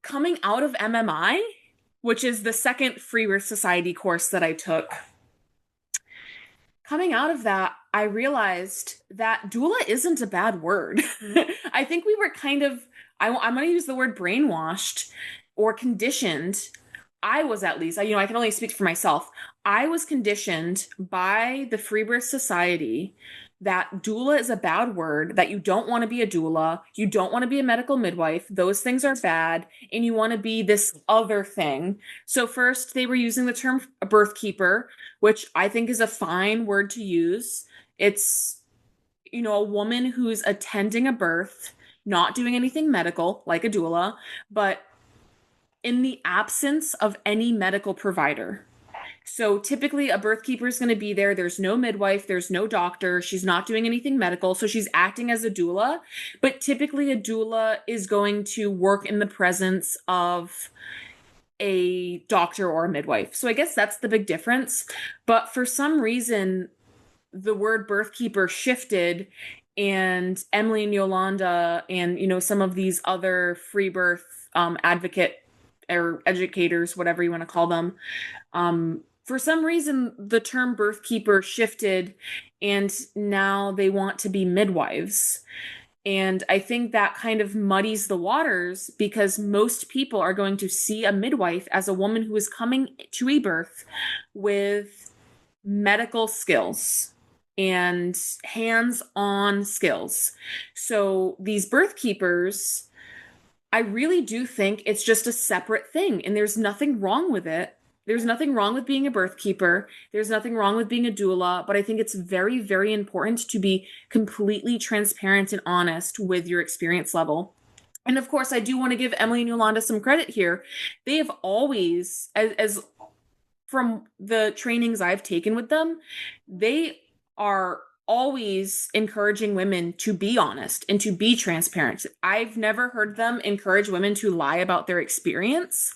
coming out of MMI, which is the second Freebirth Society course that I took, coming out of that, I realized that doula isn't a bad word. I think we were kind of, I'm going to use the word brainwashed or conditioned. I was, at least, I can only speak for myself. I was conditioned by the Freebirth Society that doula is a bad word, that you don't want to be a doula, you don't want to be a medical midwife, those things are bad, and you want to be this other thing. So first they were using the term BirthKeeper, which I think is a fine word to use. It's, a woman who's attending a birth, not doing anything medical like a doula, but in the absence of any medical provider. So typically a birth keeper is going to be there. There's no midwife, there's no doctor. She's not doing anything medical. So she's acting as a doula. But typically a doula is going to work in the presence of a doctor or a midwife. So I guess that's the big difference. But for some reason, the word birth keeper shifted, and Emily and Yolanda and, some of these other free birth advocate or educators, whatever you want to call them, for some reason, the term birth keeper shifted, and now they want to be midwives. And I think that kind of muddies the waters, because most people are going to see a midwife as a woman who is coming to a birth with medical skills and hands-on skills. So these birth keepers, I really do think it's just a separate thing, and there's nothing wrong with it. There's nothing wrong with being a birth keeper. There's nothing wrong with being a doula, but I think it's very, very important to be completely transparent and honest with your experience level. And of course, I do want to give Emily and Yolanda some credit here. They have always, as from the trainings I've taken with them, they are always encouraging women to be honest and to be transparent. I've never heard them encourage women to lie about their experience.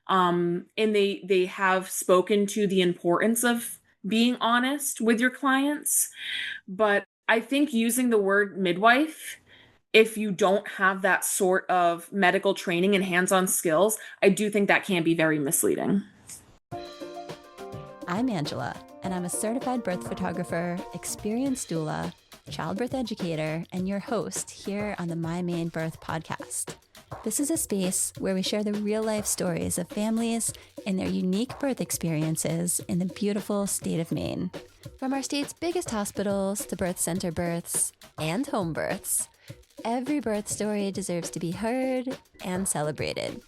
And they have spoken to the importance of being honest with your clients. But I think using the word midwife, if you don't have that sort of medical training and hands-on skills, I do think that can be very misleading. I'm Angela, and I'm a certified birth photographer, experienced doula, childbirth educator, and your host here on the My Main Birth podcast. This is a space where we share the real-life stories of families and their unique birth experiences in the beautiful state of Maine. From our state's biggest hospitals to birth center births and home births, every birth story deserves to be heard and celebrated.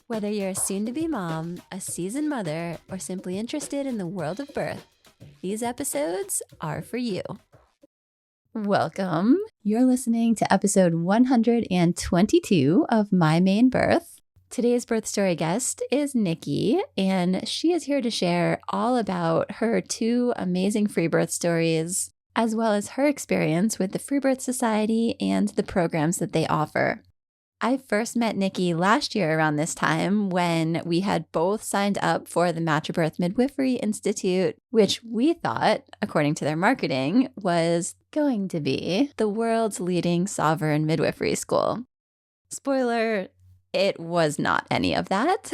Whether you're a soon-to-be mom, a seasoned mother, or simply interested in the world of birth, these episodes are for you. Welcome. You're listening to episode 122 of My Main Birth. Today's birth story guest is Nikki, and she is here to share all about her two amazing free birth stories, as well as her experience with the Freebirth Society and the programs that they offer. I first met Nikki last year around this time when we had both signed up for the MatriBirth Midwifery Institute, which we thought, according to their marketing, was going to be the world's leading sovereign midwifery school. Spoiler, it was not any of that.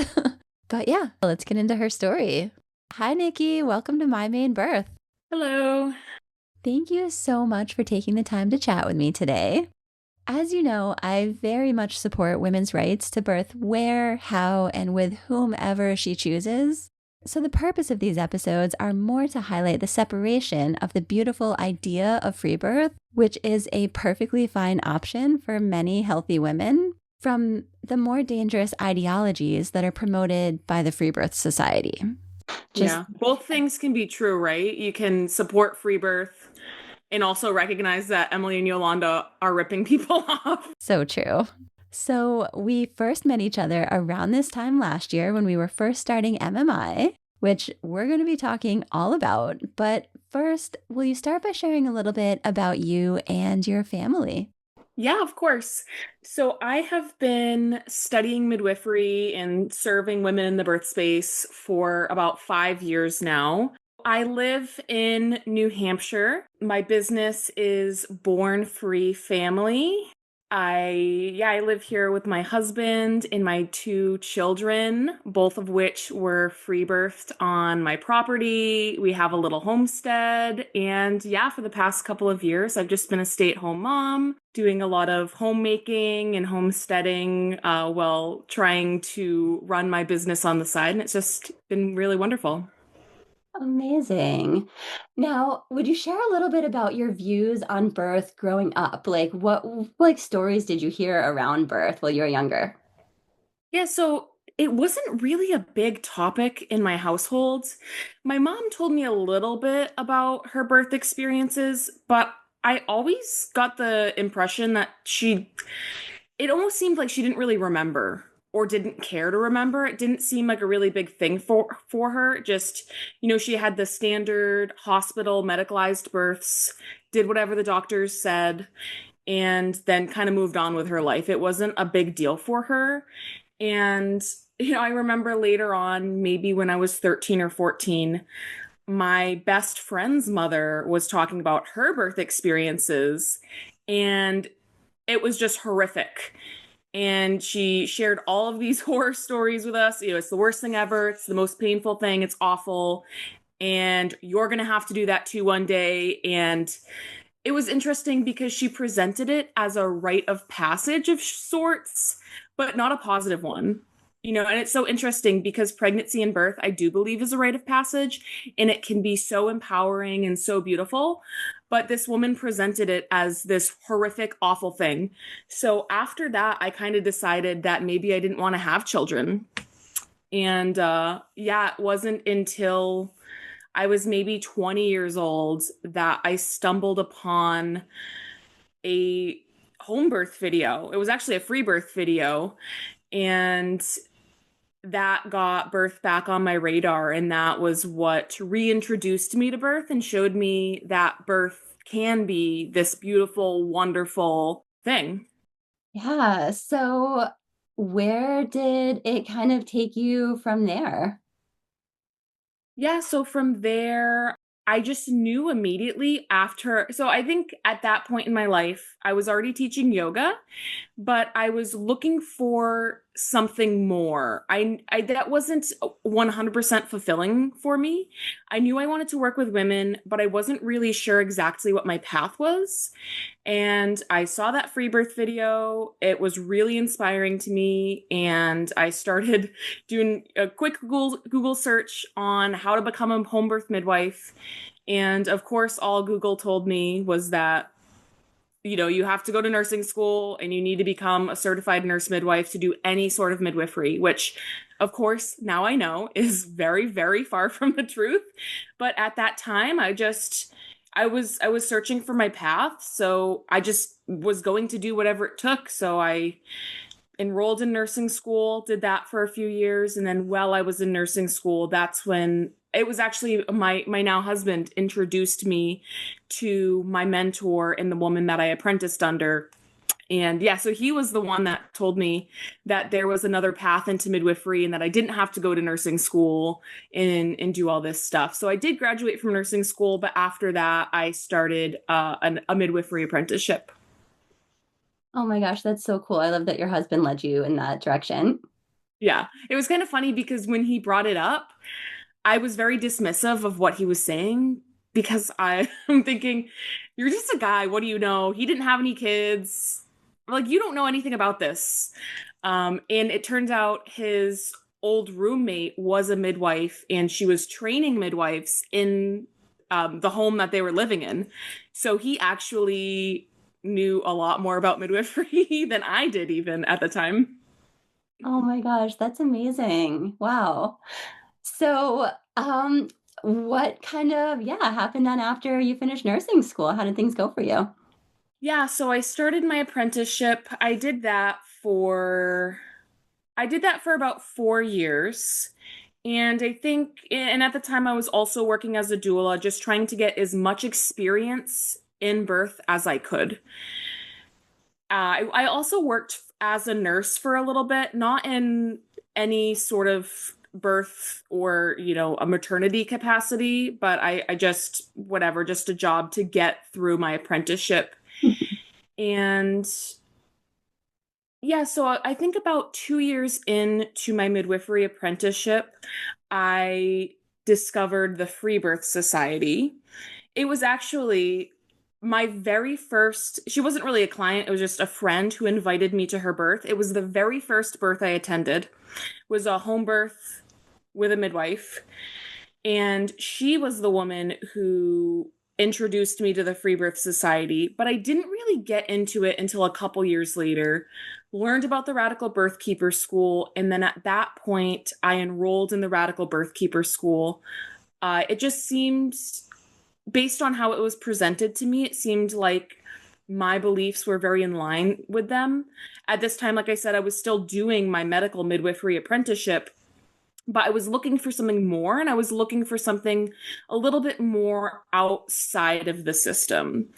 But yeah, let's get into her story. Hi, Nikki. Welcome to My Main Birth. Hello. Thank you so much for taking the time to chat with me today. As you know, I very much support women's rights to birth where, how, and with whomever she chooses. So the purpose of these episodes are more to highlight the separation of the beautiful idea of free birth, which is a perfectly fine option for many healthy women, from the more dangerous ideologies that are promoted by the Freebirth Society. Both things can be true, right? You can support free birth and also recognize that Emily and Yolanda are ripping people off. So true. So we first met each other around this time last year when we were first starting MMI, which we're going to be talking all about. But first, will you start by sharing a little bit about you and your family? Yeah, of course. So I have been studying midwifery and serving women in the birth space for about 5 years now. I live in New Hampshire. My business is Born Free Family. I live here with my husband and my two children, both of which were free birthed on my property. We have a little homestead. And yeah, for the past couple of years, I've just been a stay-at-home mom, doing a lot of homemaking and homesteading, while trying to run my business on the side. And it's just been really wonderful. Amazing. Now, would you share a little bit about your views on birth growing up? Like like stories did you hear around birth while you were younger? Yeah, so it wasn't really a big topic in my household. My mom told me a little bit about her birth experiences, but I always got the impression that it almost seemed like she didn't really remember or didn't care to remember. It didn't seem like a really big thing for her. Just, she had the standard hospital medicalized births, did whatever the doctors said, and then kind of moved on with her life. It wasn't a big deal for her. And, I remember later on, maybe when I was 13 or 14, my best friend's mother was talking about her birth experiences, and it was just horrific. And she shared all of these horror stories with us. It's the worst thing ever. It's the most painful thing. It's awful. And you're going to have to do that too one day. And it was interesting because she presented it as a rite of passage of sorts, but not a positive one. And it's so interesting because pregnancy and birth, I do believe, is a rite of passage, and it can be so empowering and so beautiful. But this woman presented it as this horrific, awful thing. So after that, I kind of decided that maybe I didn't want to have children. And yeah, it wasn't until I was maybe 20 years old that I stumbled upon a home birth video. It was actually a free birth video. And that got birth back on my radar. And that was what reintroduced me to birth and showed me that birth can be this beautiful, wonderful thing. Yeah. So, where did it kind of take you from there? Yeah, so from there, I just knew immediately after. So I think at that point in my life, I was already teaching yoga, but I was looking for something more. I that wasn't 100% fulfilling for me. I knew I wanted to work with women, but I wasn't really sure exactly what my path was. And I saw that free birth video. It was really inspiring to me, and I started doing a quick Google search on how to become a home birth midwife. And of course, all Google told me was that you have to go to nursing school and you need to become a certified nurse midwife to do any sort of midwifery, which, of course, now I know is very, very far from the truth. But at that time, I was searching for my path, so I just was going to do whatever it took. So I enrolled in nursing school, did that for a few years, and then while I was in nursing school, that's when it was actually my now husband introduced me to my mentor and the woman that I apprenticed under. And yeah, so he was the one that told me that there was another path into midwifery and that I didn't have to go to nursing school and do all this stuff. So I did graduate from nursing school, but after that, I started a midwifery apprenticeship. Oh my gosh, that's so cool. I love that your husband led you in that direction. Yeah, it was kind of funny because when he brought it up, I was very dismissive of what he was saying because I'm thinking, you're just a guy. What do you know? He didn't have any kids. Like, you don't know anything about this. And it turns out his old roommate was a midwife and she was training midwives in the home that they were living in. So he actually knew a lot more about midwifery than I did, even at the time. Oh my gosh, that's amazing. Wow. So, what kind of, yeah, happened then after you finished nursing school? How did things go for you? Yeah, so I started my apprenticeship. I did that for about 4 years. And I think, and at the time I was also working as a doula, just trying to get as much experience in birth as I could. I also worked as a nurse for a little bit, not in any sort of birth or, a maternity capacity, but I just, whatever, just a job to get through my apprenticeship. And Yeah, so I think about 2 years into my midwifery apprenticeship, I discovered the Freebirth Society. It was actually my very first, she wasn't really a client, it was just a friend who invited me to her birth. It was the very first birth I attended, was a home birth with a midwife. And she was the woman who introduced me to the Freebirth Society, but I didn't really get into it until a couple years later. Learned about the Radical BirthKeeper School, and then at that point, I enrolled in the Radical BirthKeeper School. It just seemed, based on how it was presented to me, it seemed like my beliefs were very in line with them. At this time, like I said, I was still doing my medical midwifery apprenticeship, but I was looking for something more, and I was looking for something a little bit more outside of the system.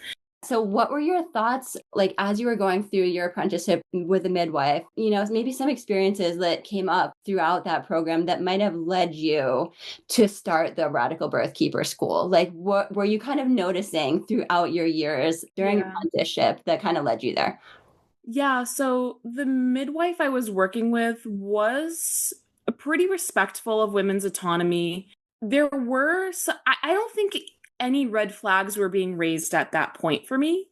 So what were your thoughts like as you were going through your apprenticeship with a midwife, maybe some experiences that came up throughout that program that might have led you to start the Radical Birth Keeper School? Like what were you kind of noticing throughout your years during Yeah. apprenticeship that kind of led you there? Yeah, so the midwife I was working with was pretty respectful of women's autonomy. There were, I don't think any red flags were being raised at that point for me.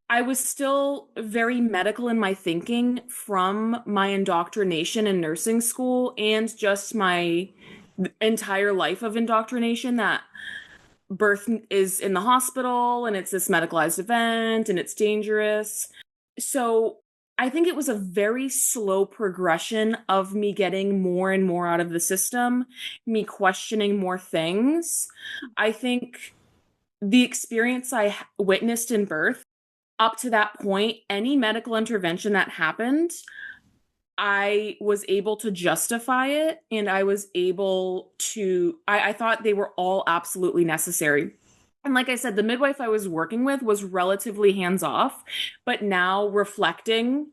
I was still very medical in my thinking from my indoctrination in nursing school and just my entire life of indoctrination that birth is in the hospital and it's this medicalized event and it's dangerous. So I think it was a very slow progression of me getting more and more out of the system, me questioning more things. I think the experience I witnessed in birth, up to that point, any medical intervention that happened, I was able to justify it, and I was able to, I thought they were all absolutely necessary. And like I said, the midwife I was working with was relatively hands off, but now reflecting,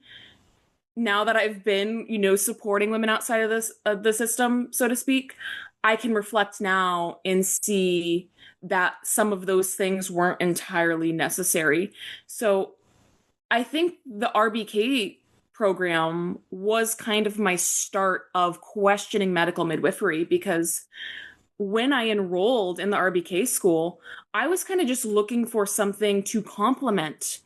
now that I've been, supporting women outside of this of the system, so to speak, I can reflect now and see that some of those things weren't entirely necessary. So I think the RBK program was kind of my start of questioning medical midwifery, because when I enrolled in the RBK school, I was kind of just looking for something to complement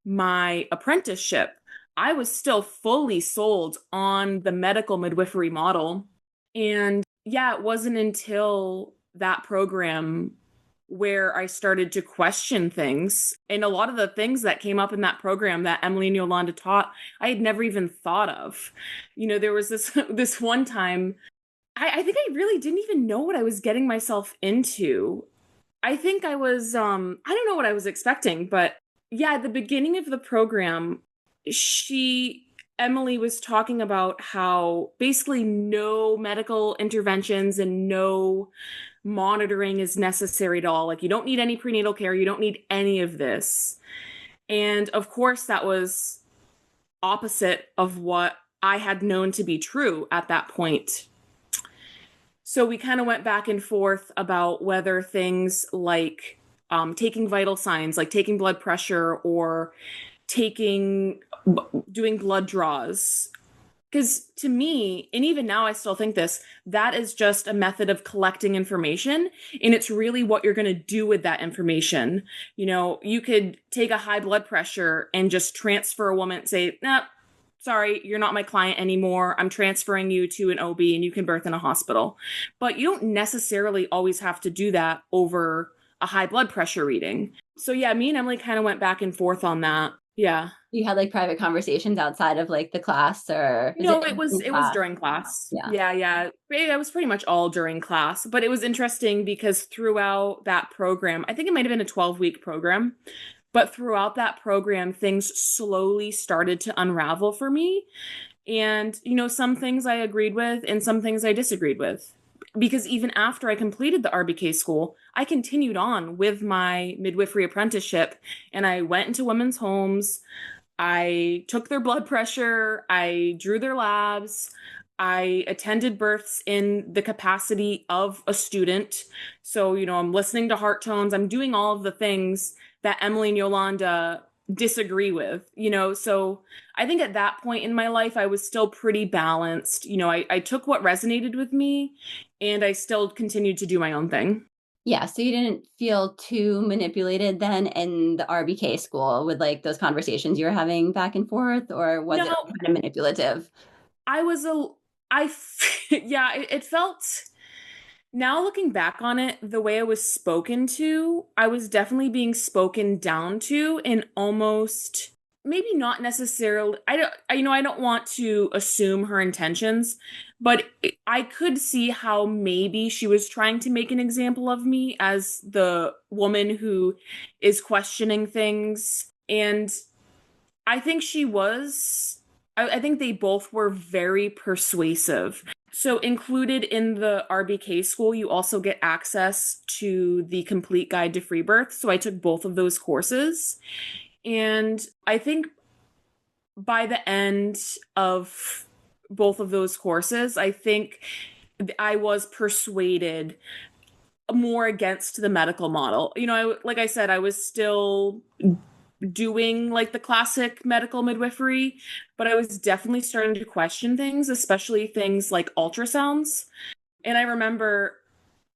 my apprenticeship. I was still fully sold on the medical midwifery model. And yeah, it wasn't until that program where I started to question things. And a lot of the things that came up in that program that Emily and Yolanda taught, I had never even thought of. There was this this one time, I think I really didn't even know what I was getting myself into. I think I was I don't know what I was expecting, but yeah, at the beginning of the program, she Emily was talking about how basically no medical interventions and no monitoring is necessary at all. Like, you don't need any prenatal care, you don't need any of this. And of course, that was opposite of what I had known to be true at that point. So we kind of went back and forth about whether things like taking vital signs, like taking blood pressure or doing blood draws. Because to me, and even now I still think this, that is just a method of collecting information. And it's really what you're going to do with that information. You could take a high blood pressure and just transfer a woman and say, nah, sorry, you're not my client anymore. I'm transferring you to an OB and you can birth in a hospital. But you don't necessarily always have to do that over a high blood pressure reading. So yeah, me and Emily kind of went back and forth on that. Yeah. You had like private conversations outside of like the class, or No, it was during class. Yeah. Yeah. It was pretty much all during class, but it was interesting because throughout that program, I think it might have been a 12-week program, but throughout that program, things slowly started to unravel for me. And, some things I agreed with and some things I disagreed with. Because even after I completed the RBK school, I continued on with my midwifery apprenticeship, and I went into women's homes. I took their blood pressure. I drew their labs. I attended births in the capacity of a student. So, I'm listening to heart tones. I'm doing all of the things that Emily and Yolanda disagree with, So I think at that point in my life, I was still pretty balanced. I took what resonated with me and I still continued to do my own thing. Yeah, so you didn't feel too manipulated then in the RBK school with like those conversations you were having back and forth, or was it No, kind of manipulative? I was a, yeah, it felt, now looking back on it, the way I was spoken to, I was definitely being spoken down to and almost maybe not necessarily, I don't want to assume her intentions, but I could see how maybe she was trying to make an example of me as the woman who is questioning things. And I think she was, I think they both were very persuasive. So, included in the RBK school, you also get access to the complete guide to free birth. So, I took both of those courses. And I think by the end of both of those courses, I think I was persuaded more against the medical model. Like I said, I was still doing like the classic medical midwifery, but I was definitely starting to question things, especially things like ultrasounds. And I remember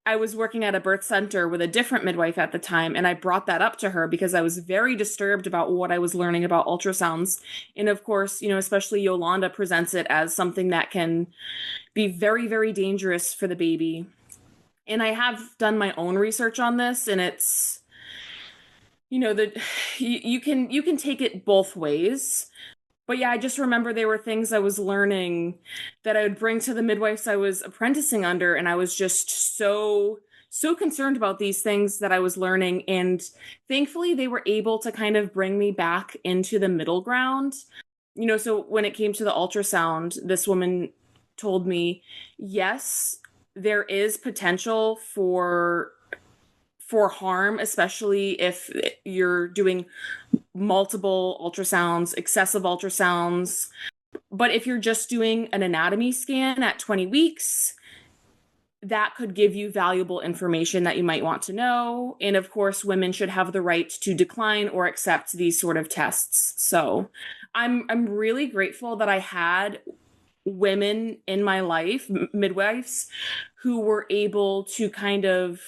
I was working at a birth center with a different midwife at the time, and I brought that up to her because I was very disturbed about what I was learning about ultrasounds. And of course, especially Yolanda presents it as something that can be very, very dangerous for the baby. And I have done my own research on this, and it's that you can take it both ways. But yeah, I just remember there were things I was learning that I would bring to the midwives I was apprenticing under, and I was just so concerned about these things that I was learning. And thankfully, they were able to kind of bring me back into the middle ground. So when it came to the ultrasound, this woman told me, yes, there is potential for harm, especially if you're doing multiple ultrasounds, excessive ultrasounds. But if you're just doing an anatomy scan at 20 weeks, that could give you valuable information that you might want to know. And of course, women should have the right to decline or accept these sort of tests. So I'm really grateful that I had women in my life, midwives, who were able to kind of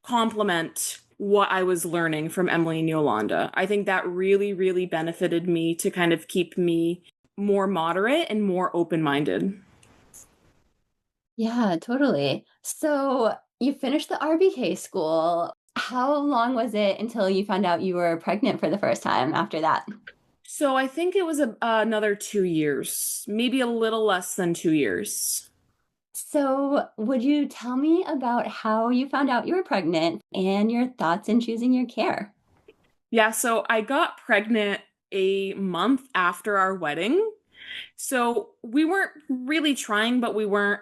complement what I was learning from Emily and Yolanda. I think that really, really benefited me to kind of keep me more moderate and more open-minded. Yeah, totally. So you finished the RBK school. How long was it until you found out you were pregnant for the first time after that? So I think it was another 2 years, maybe a little less than 2 years. So, would you tell me about how you found out you were pregnant and your thoughts in choosing your care? Yeah, so I got pregnant a month after our wedding. So we weren't really trying, but we weren't,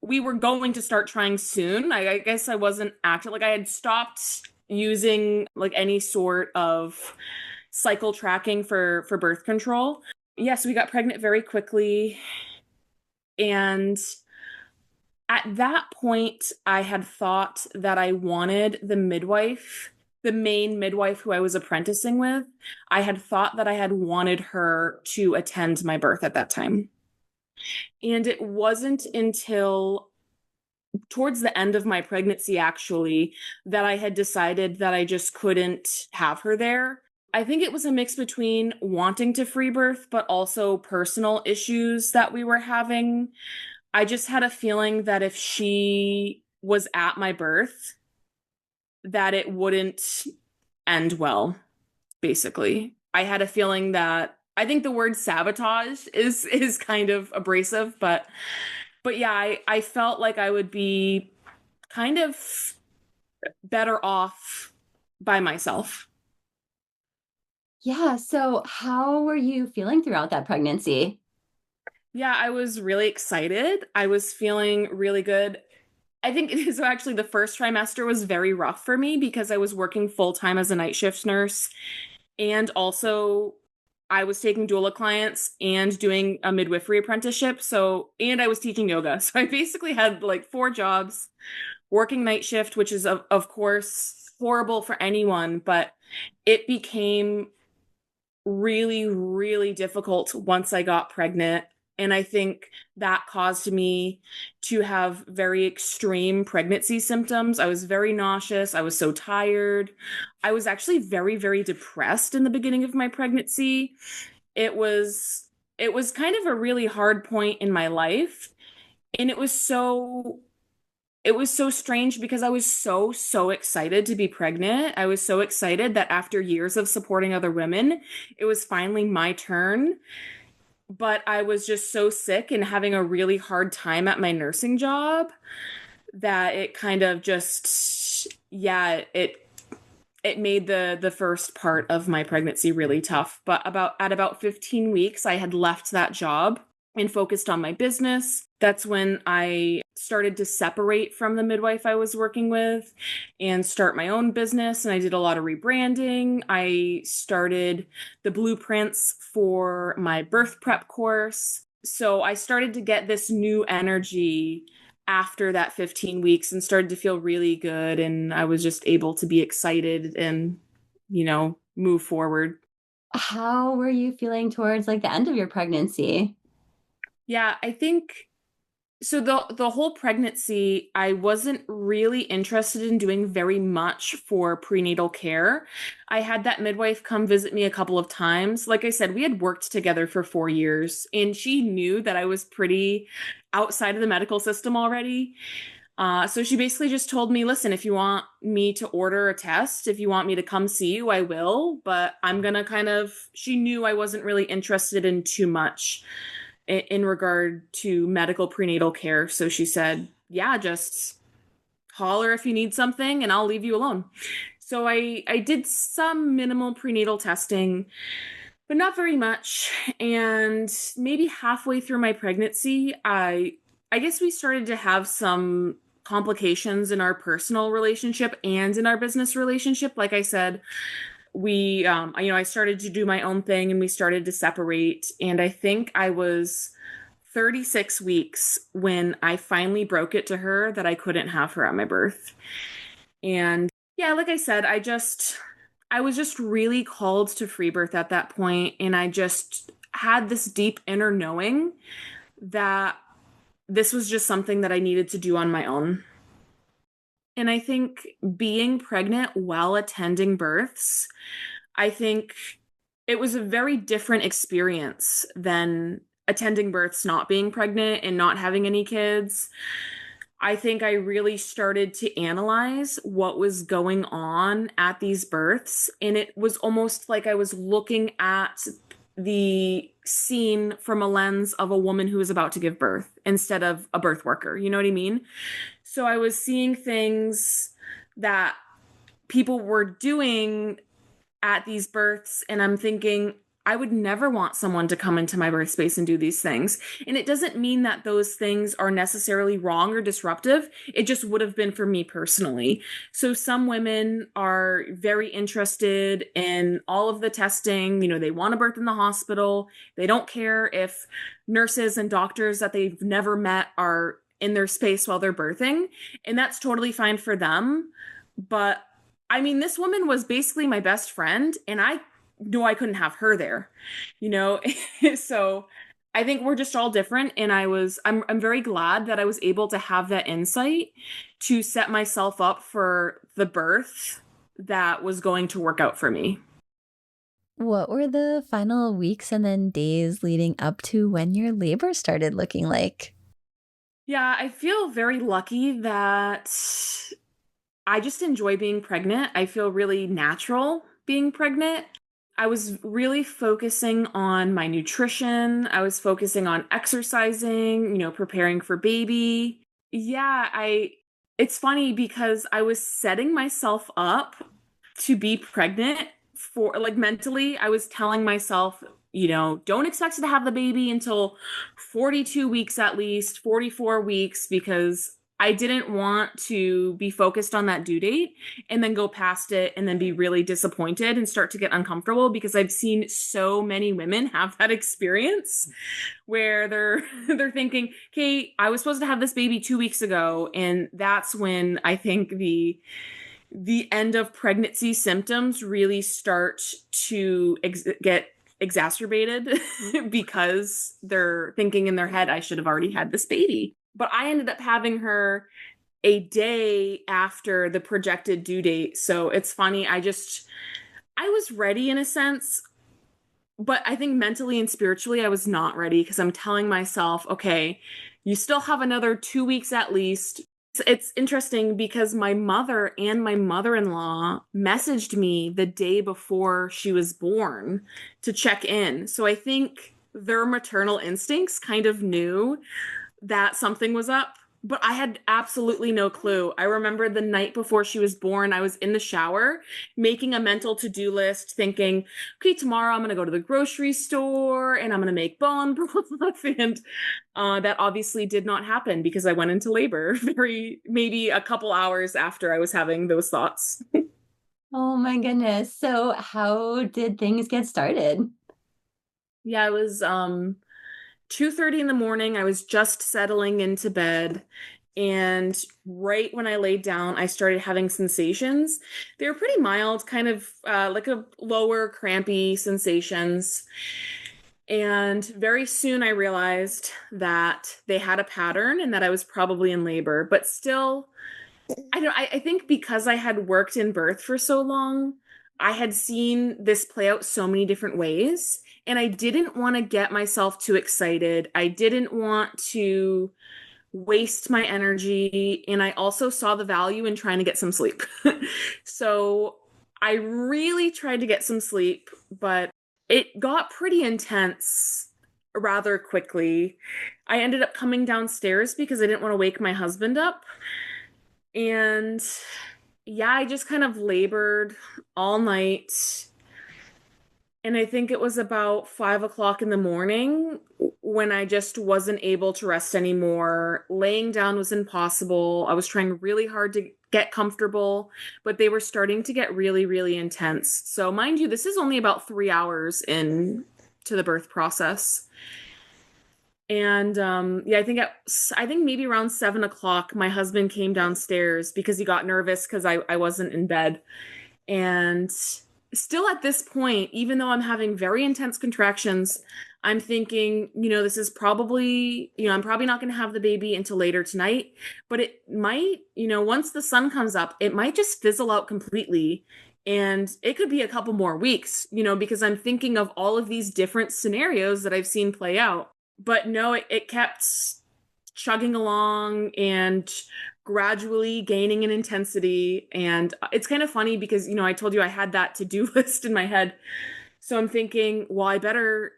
we were going to start trying soon. I guess I wasn't active. Like I had stopped using like any sort of cycle tracking for birth control. Yes, we got pregnant very quickly. And at that point, I had thought that I wanted the main midwife who I was apprenticing with. I had thought that I had wanted her to attend my birth at that time. And it wasn't until towards the end of my pregnancy, actually, that I had decided that I just couldn't have her there. I think it was a mix between wanting to free birth, but also personal issues that we were having. I just had a feeling that if she was at my birth, that it wouldn't end well, basically. I had a feeling that I think the word sabotage is kind of abrasive, but yeah, I felt like I would be kind of better off by myself. Yeah, so how were you feeling throughout that pregnancy? Yeah, I was really excited. I was feeling really good. I think so actually the first trimester was very rough for me because I was working full time as a night shift nurse, and also I was taking doula clients and doing a midwifery apprenticeship. And I was teaching yoga. So I basically had like 4 jobs, working night shift, which is of course horrible for anyone, but it became really, really difficult once I got pregnant. And I think that caused me to have very extreme pregnancy symptoms. I was very nauseous. I was so tired. I was actually very, very depressed in the beginning of my pregnancy. It was it was kind of a really hard point in my life. And it was so strange because I was so excited to be pregnant. I was so excited that after years of supporting other women, it was finally my turn. But I was just so sick and having a really hard time at my nursing job that it kind of just, yeah, it made the first part of my pregnancy really tough. But about 15 weeks, I had left that job and focused on my business. That's when I started to separate from the midwife I was working with and start my own business. And I did a lot of rebranding. I started the blueprints for my birth prep course. So I started to get this new energy after that 15 weeks and started to feel really good. And I was just able to be excited and, move forward. How were you feeling towards like the end of your pregnancy? Yeah, I think so the whole pregnancy, I wasn't really interested in doing very much for prenatal care. I had that midwife come visit me a couple of times. Like I said, we had worked together for 4 years, and she knew that I was pretty outside of the medical system already. So she basically just told me, listen, if you want me to order a test, if you want me to come see you, I will. But I'm gonna she knew I wasn't really interested in too much in regard to medical prenatal care. So she said, yeah, just holler if you need something and I'll leave you alone. So I did some minimal prenatal testing, but not very much. And maybe halfway through my pregnancy, I guess we started to have some complications in our personal relationship and in our business relationship. Like I said, I started to do my own thing and we started to separate. And I think I was 36 weeks when I finally broke it to her that I couldn't have her at my birth. And yeah, like I said, I was just really called to free birth at that point. And I just had this deep inner knowing that this was just something that I needed to do on my own. And I think being pregnant while attending births, I think it was a very different experience than attending births not being pregnant and not having any kids. I think I really started to analyze what was going on at these births. And it was almost like I was looking at the scene from a lens of a woman who is about to give birth instead of a birth worker. You know what I mean? So I was seeing things that people were doing at these births, and I'm thinking, I would never want someone to come into my birth space and do these things. And it doesn't mean that those things are necessarily wrong or disruptive. It just would have been for me personally. So some women are very interested in all of the testing. They want to birth in the hospital. They don't care if nurses and doctors that they've never met are in their space while they're birthing. And that's totally fine for them. But I mean, this woman was basically my best friend, and I knew I couldn't have her there, you know? So I think we're just all different. And I'm very glad that I was able to have that insight to set myself up for the birth that was going to work out for me. What were the final weeks and then days leading up to when your labor started looking like? Yeah, I feel very lucky that I just enjoy being pregnant. I feel really natural being pregnant. I was really focusing on my nutrition. I was focusing on exercising, preparing for baby. Yeah, it's funny because I was setting myself up to be pregnant for like mentally. I was telling myself, don't expect to have the baby until 42 weeks at least, 44 weeks, because I didn't want to be focused on that due date and then go past it and then be really disappointed and start to get uncomfortable, because I've seen so many women have that experience where they're thinking, "Okay, I was supposed to have this baby 2 weeks ago," and that's when I think the end of pregnancy symptoms really start to get exacerbated because they're thinking in their head, I should have already had this baby. But I ended up having her a day after the projected due date. So it's funny. I was ready in a sense, but I think mentally and spiritually, I was not ready because I'm telling myself, okay, you still have another 2 weeks at least. It's interesting because my mother and my mother-in-law messaged me the day before she was born to check in. So I think their maternal instincts kind of knew that something was up, but I had absolutely no clue. I remember the night before she was born, I was in the shower making a mental to-do list, thinking, okay, tomorrow I'm going to go to the grocery store and I'm going to make bone broth. And that obviously did not happen because I went into labor maybe a couple hours after I was having those thoughts. Oh my goodness. So how did things get started? Yeah, it was 2:30 in the morning. I was just settling into bed. And right when I laid down, I started having sensations. They were pretty mild, kind of like a lower, crampy sensations. And very soon I realized that they had a pattern and that I was probably in labor. But still, I think because I had worked in birth for so long, I had seen this play out so many different ways. And I didn't want to get myself too excited. I didn't want to waste my energy. And I also saw the value in trying to get some sleep. So I really tried to get some sleep, but it got pretty intense rather quickly. I ended up coming downstairs because I didn't want to wake my husband up. And yeah, I just kind of labored all night. And I think it was about 5 o'clock in the morning when I just wasn't able to rest anymore. Laying down was impossible. I was trying really hard to get comfortable, but they were starting to get really, really intense. So, mind you, this is only about 3 hours in to the birth process. And yeah, I think maybe around 7 o'clock, my husband came downstairs because he got nervous because I wasn't in bed. And still at this point, even though I'm having very intense contractions, I'm thinking, this is probably, I'm probably not going to have the baby until later tonight, but it might, once the sun comes up, it might just fizzle out completely. And it could be a couple more weeks, because I'm thinking of all of these different scenarios that I've seen play out. But no, it kept chugging along and gradually gaining in intensity. And it's kind of funny because, I told you I had that to-do list in my head. So I'm thinking, well, I better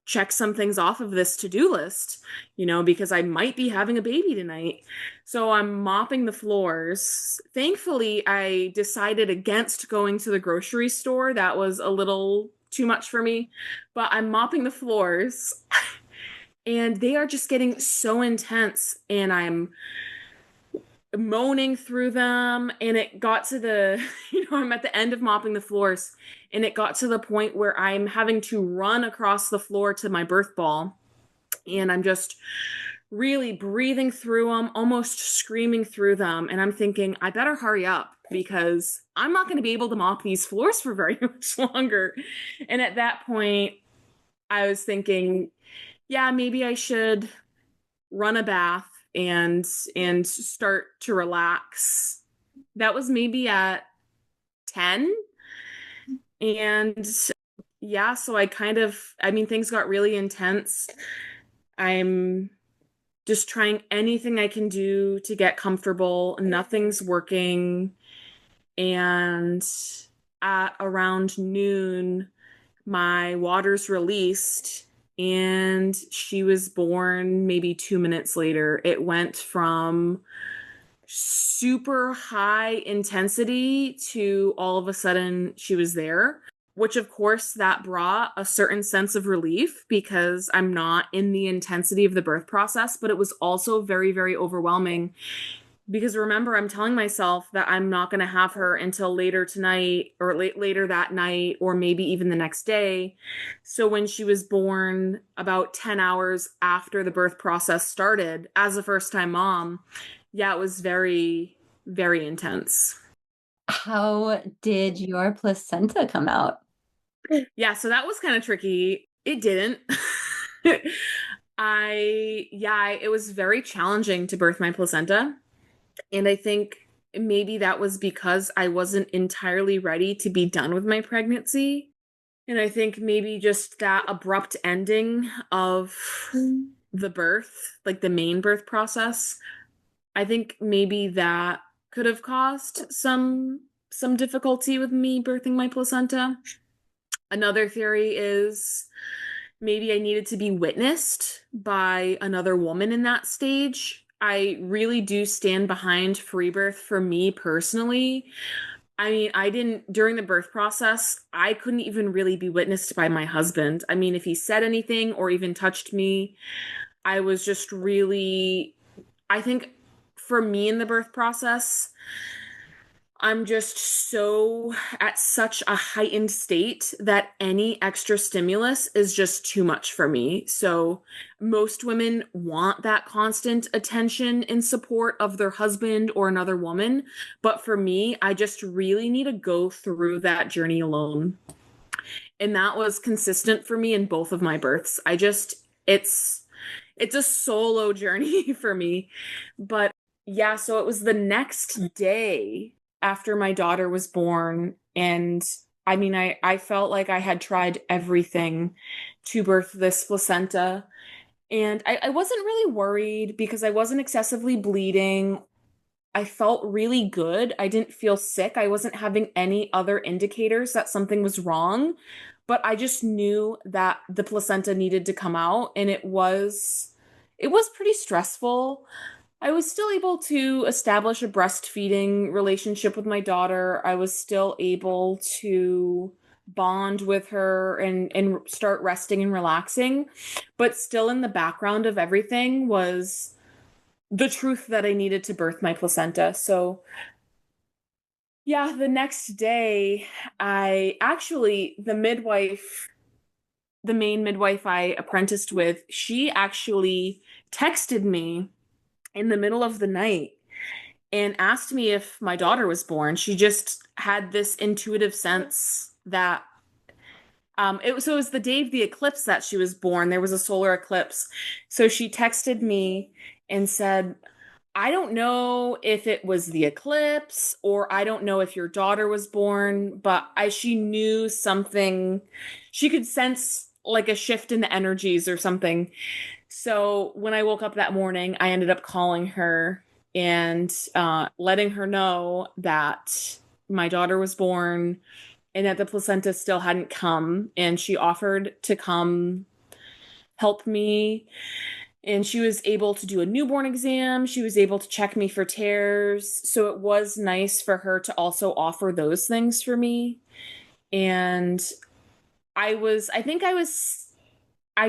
check some things off of this to-do list, because I might be having a baby tonight. So I'm mopping the floors. Thankfully, I decided against going to the grocery store. That was a little too much for me, but I'm mopping the floors. And they are just getting so intense, and I'm moaning through them. And it got to I'm at the end of mopping the floors, and it got to the point where I'm having to run across the floor to my birth ball. And I'm just really breathing through them, almost screaming through them. And I'm thinking, I better hurry up because I'm not going to be able to mop these floors for very much longer. And at that point, I was thinking, yeah, maybe I should run a bath and start to relax. That was maybe at 10. And yeah, so things got really intense. I'm just trying anything I can do to get comfortable. Nothing's working. And at around noon, my water's released. And she was born maybe 2 minutes later. It went from super high intensity to all of a sudden she was there, which of course that brought a certain sense of relief because I'm not in the intensity of the birth process, but it was also very, very overwhelming. Because remember, I'm telling myself that I'm not going to have her until later tonight or later that night or maybe even the next day. So when she was born about 10 hours after the birth process started as a first-time mom, yeah, it was very, very intense. How did your placenta come out? Yeah, so that was kind of tricky. It didn't. It was very challenging to birth my placenta. And I think maybe that was because I wasn't entirely ready to be done with my pregnancy. And I think maybe just that abrupt ending of the birth, like the main birth process, I think maybe that could have caused some difficulty with me birthing my placenta. Another theory is maybe I needed to be witnessed by another woman in that stage. I really do stand behind free birth for me personally. I mean, I didn't, during the birth process, I couldn't even really be witnessed by my husband. I mean, if he said anything or even touched me, I was just really, I think for me in the birth process, I'm just so at such a heightened state that any extra stimulus is just too much for me. So, most women want that constant attention and support of their husband or another woman. But for me, I just really need to go through that journey alone. And that was consistent for me in both of my births. It's a solo journey for me. But yeah, so it was the next day after my daughter was born. And I mean, I felt like I had tried everything to birth this placenta. And I wasn't really worried because I wasn't excessively bleeding. I felt really good. I didn't feel sick. I wasn't having any other indicators that something was wrong, but I just knew that the placenta needed to come out and it was pretty stressful. I was still able to establish a breastfeeding relationship with my daughter. I was still able to bond with her and start resting and relaxing, but still in the background of everything was the truth that I needed to birth my placenta. So, yeah, the next day, the main midwife I apprenticed with, she actually texted me in the middle of the night and asked me if my daughter was born. She just had this intuitive sense that it was the day of the eclipse that she was born. There was a solar eclipse. So she texted me and said, I don't know if it was the eclipse or I don't know if your daughter was born, but she knew something. She could sense like a shift in the energies or something. So when I woke up that morning, I ended up calling her and letting her know that my daughter was born and that the placenta still hadn't come. And she offered to come help me. And she was able to do a newborn exam. She was able to check me for tears. So it was nice for her to also offer those things for me. And I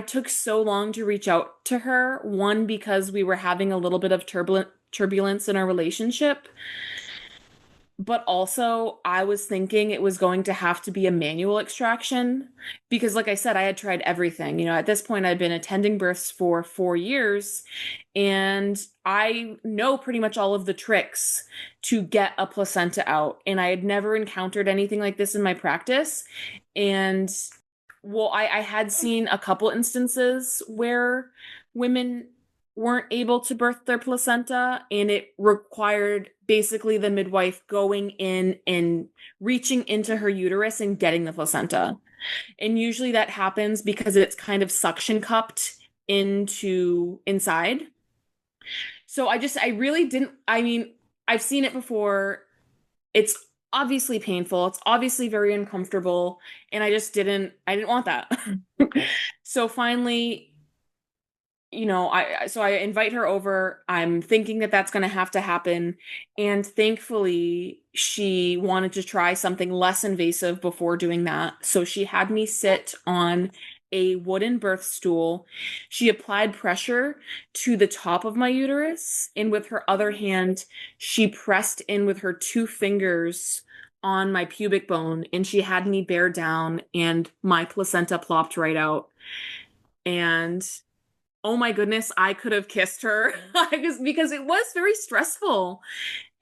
took so long to reach out to her. One, because we were having a little bit of turbulence in our relationship. But also, I was thinking it was going to have to be a manual extraction because, like I said, I had tried everything. You know, at this point, I'd been attending births for 4 years and I know pretty much all of the tricks to get a placenta out. And I had never encountered anything like this in my practice. And well, I had seen a couple instances where women weren't able to birth their placenta, and it required basically the midwife going in and reaching into her uterus and getting the placenta. And usually that happens because it's kind of suction cupped into inside. So I really didn't, I mean, I've seen it before. It's obviously painful. It's obviously very uncomfortable, and I didn't want that. So finally, I invite her over. I'm thinking that that's going to have to happen. And thankfully, she wanted to try something less invasive before doing that. So she had me sit on a wooden birth stool. She applied pressure to the top of my uterus, and with her other hand, she pressed in with her two fingers on my pubic bone, and she had me bear down, and my placenta plopped right out. And oh my goodness, I could have kissed her because it was very stressful.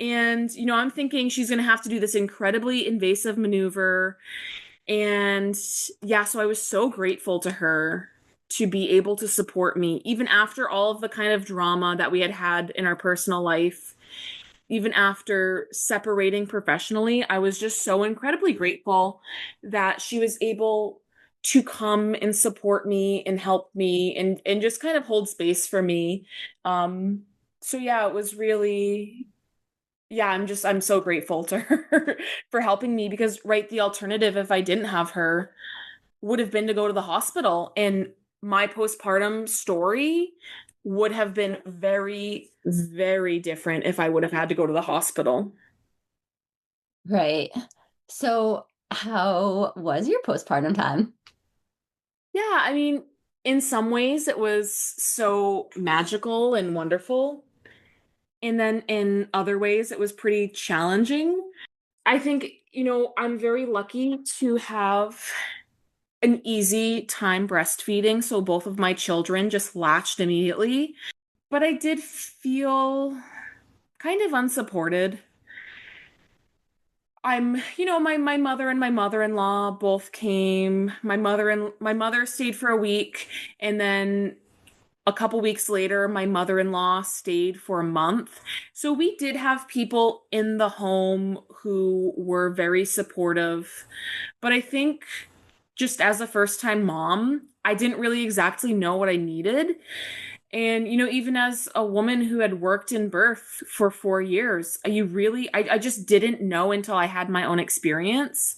And, I'm thinking she's going to have to do this incredibly invasive maneuver. And yeah, so I was so grateful to her to be able to support me, even after all of the kind of drama that we had had in our personal life, even after separating professionally. I was just so incredibly grateful that she was able to come and support me and help me and just kind of hold space for me. So yeah, it was really, yeah, I'm so grateful to her for helping me because, right, the alternative if I didn't have her would have been to go to the hospital. And my postpartum story would have been very, very different if I would have had to go to the hospital. Right. So, how was your postpartum time? Yeah, I mean, in some ways it was so magical and wonderful. And then in other ways it was pretty challenging. I think, I'm very lucky to have an easy time breastfeeding, so both of my children just latched immediately. But I did feel kind of unsupported. My mother and my mother-in-law both came. My mother stayed for a week, and then a couple weeks later, my mother-in-law stayed for a month. So we did have people in the home who were very supportive. But I think just as a first-time mom, I didn't really exactly know what I needed. And, even as a woman who had worked in birth for 4 years, I just didn't know until I had my own experience.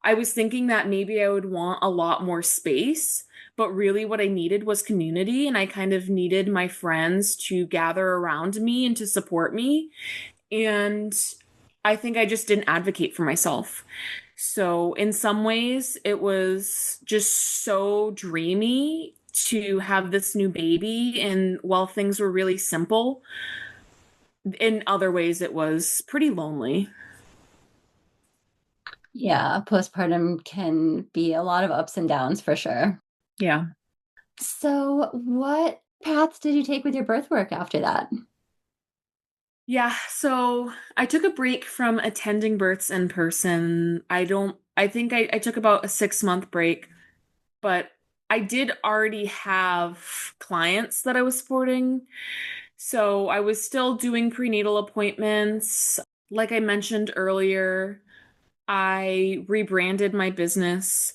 I was thinking that maybe I would want a lot more space, but really what I needed was community. And I kind of needed my friends to gather around me and to support me. And I think I just didn't advocate for myself. So, in some ways, it was just so dreamy to have this new baby. And while things were really simple, in other ways, it was pretty lonely. Yeah, postpartum can be a lot of ups and downs for sure. Yeah. So, what paths did you take with your birth work after that? Yeah. So, I took a break from attending births in person. I think I took about a 6 month break, but I did already have clients that I was supporting. So I was still doing prenatal appointments. Like I mentioned earlier, I rebranded my business.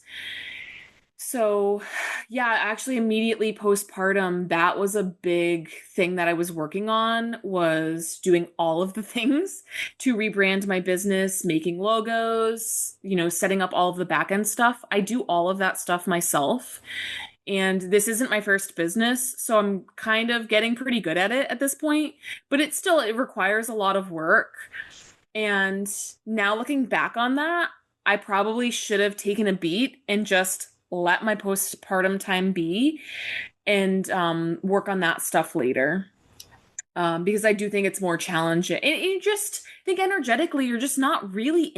So, yeah, actually immediately postpartum, that was a big thing that I was working on was doing all of the things to rebrand my business, making logos, setting up all of the back end stuff. I do all of that stuff myself. And this isn't my first business, so I'm kind of getting pretty good at it at this point, but it requires a lot of work. And now looking back on that, I probably should have taken a beat and just let my postpartum time be and work on that stuff later. Because I do think it's more challenging. And you just think energetically, you're just not really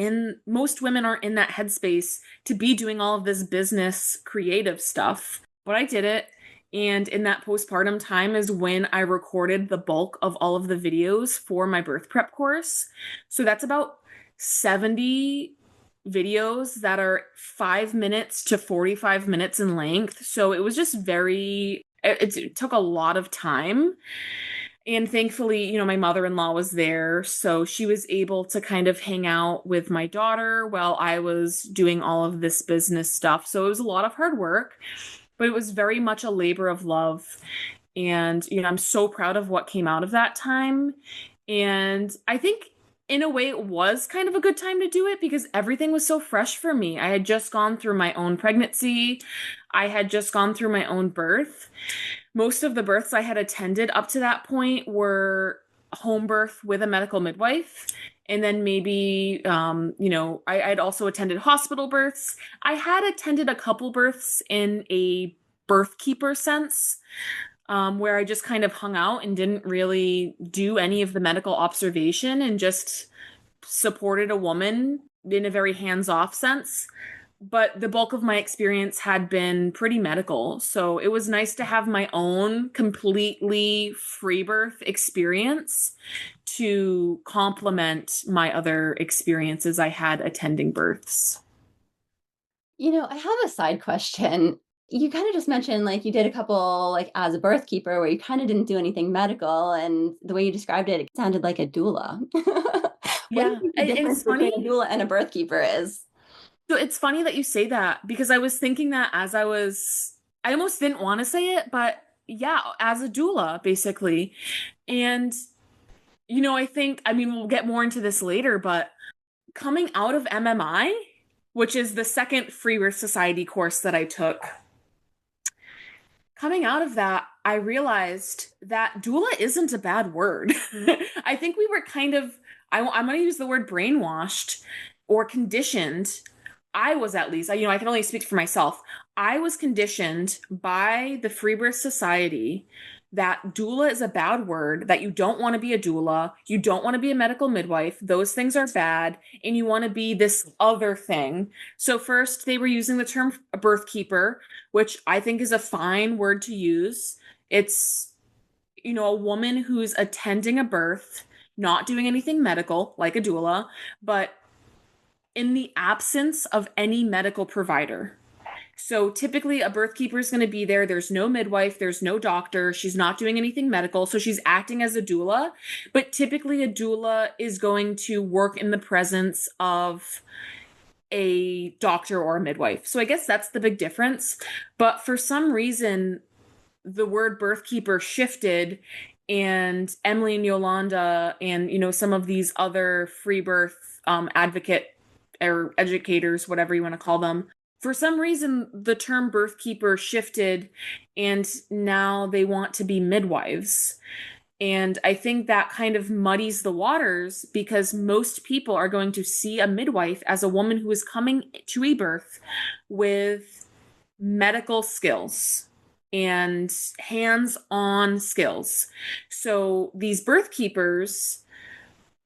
most women aren't in that headspace to be doing all of this business creative stuff. But I did it. And in that postpartum time is when I recorded the bulk of all of the videos for my birth prep course. So that's about 70 videos that are 5 minutes to 45 minutes in length. So it was just it took a lot of time. And thankfully, my mother-in-law was there, so she was able to kind of hang out with my daughter while I was doing all of this business stuff. So it was a lot of hard work, but it was very much a labor of love. And, I'm so proud of what came out of that time. And I think in a way it was kind of a good time to do it because everything was so fresh for me. I had just gone through my own pregnancy. I had just gone through my own birth. Most of the births I had attended up to that point were home birth with a medical midwife. And then maybe, I'd also attended hospital births. I had attended a couple births in a BirthKeeper sense, where I just kind of hung out and didn't really do any of the medical observation and just supported a woman in a very hands-off sense. but the bulk of my experience had been pretty medical. So it was nice to have my own completely free birth experience to complement my other experiences I had attending births. I have a side question. You kind of just mentioned like you did a couple like as a birth keeper where you kind of didn't do anything medical, and the way you described it, it sounded like a doula. What do you Yeah, think the it's difference between a funny. doula and a birth keeper is? So it's funny that you say that because I was thinking that I almost didn't want to say it, but yeah, as a doula, basically. And, I mean, we'll get more into this later, but coming out of MMI, which is the second Freebirth Society course that I took, coming out of that, I realized that doula isn't a bad word. I think we were kind of, I'm going to use the word brainwashed or conditioned. I was at least, I can only speak for myself. I was conditioned by the Freebirth Society that doula is a bad word, that you don't want to be a doula, you don't want to be a medical midwife, those things are bad, and you want to be this other thing. So first they were using the term birth keeper, which I think is a fine word to use. It's, a woman who's attending a birth, not doing anything medical like a doula, but in the absence of any medical provider. So typically a birth keeper is going to be there. There's no midwife, there's no doctor. She's not doing anything medical. So she's acting as a doula. But typically a doula is going to work in the presence of a doctor or a midwife. So I guess that's the big difference. But for some reason, the word birth keeper shifted, and Emily and Yolanda and, some of these other free birth advocate or educators, whatever you want to call them, for some reason, the term birth keeper shifted, and now they want to be midwives. And I think that kind of muddies the waters because most people are going to see a midwife as a woman who is coming to a birth with medical skills and hands-on skills. So these birth keepers,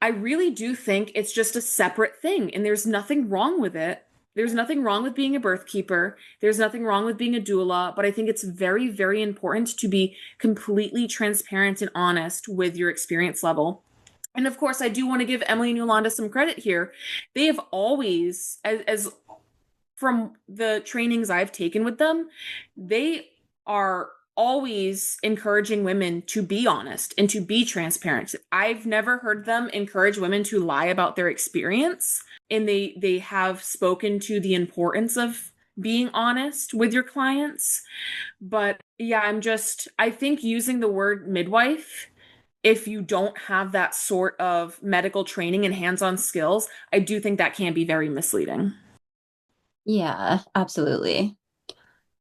I really do think it's just a separate thing, and there's nothing wrong with it. There's nothing wrong with being a birth keeper. There's nothing wrong with being a doula, but I think it's very, very important to be completely transparent and honest with your experience level. And of course, I do want to give Emily and Yolanda some credit here. They have always, as from the trainings I've taken with them, they are always encouraging women to be honest and to be transparent. I've never heard them encourage women to lie about their experience, and they have spoken to the importance of being honest with your clients. But yeah, I think using the word midwife, if you don't have that sort of medical training and hands-on skills, I do think that can be very misleading. Yeah, absolutely.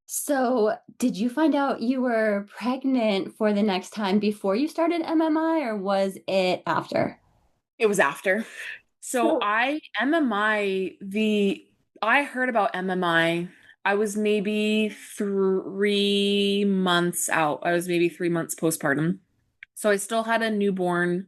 So, did you find out you were pregnant for the next time before you started MMI, or was it after? It was after. So So, I heard about MMI. I was maybe 3 months out. I was maybe 3 months postpartum. So I still had a newborn,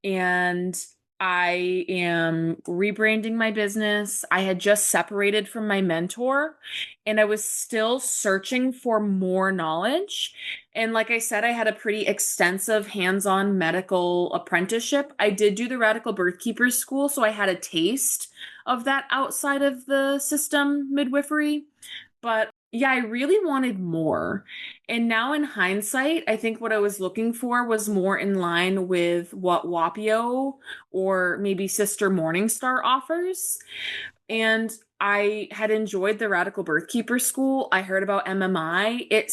and I am rebranding my business. I had just separated from my mentor, and I was still searching for more knowledge. And like I said, I had a pretty extensive hands-on medical apprenticeship. I did do the Radical Birth Keepers School, so I had a taste of that outside of the system midwifery. But yeah, I really wanted more. And now in hindsight, I think what I was looking for was more in line with what Whapio or maybe Sister Morningstar offers. And I had enjoyed the Radical Birth Keeper School. I heard about MMI. It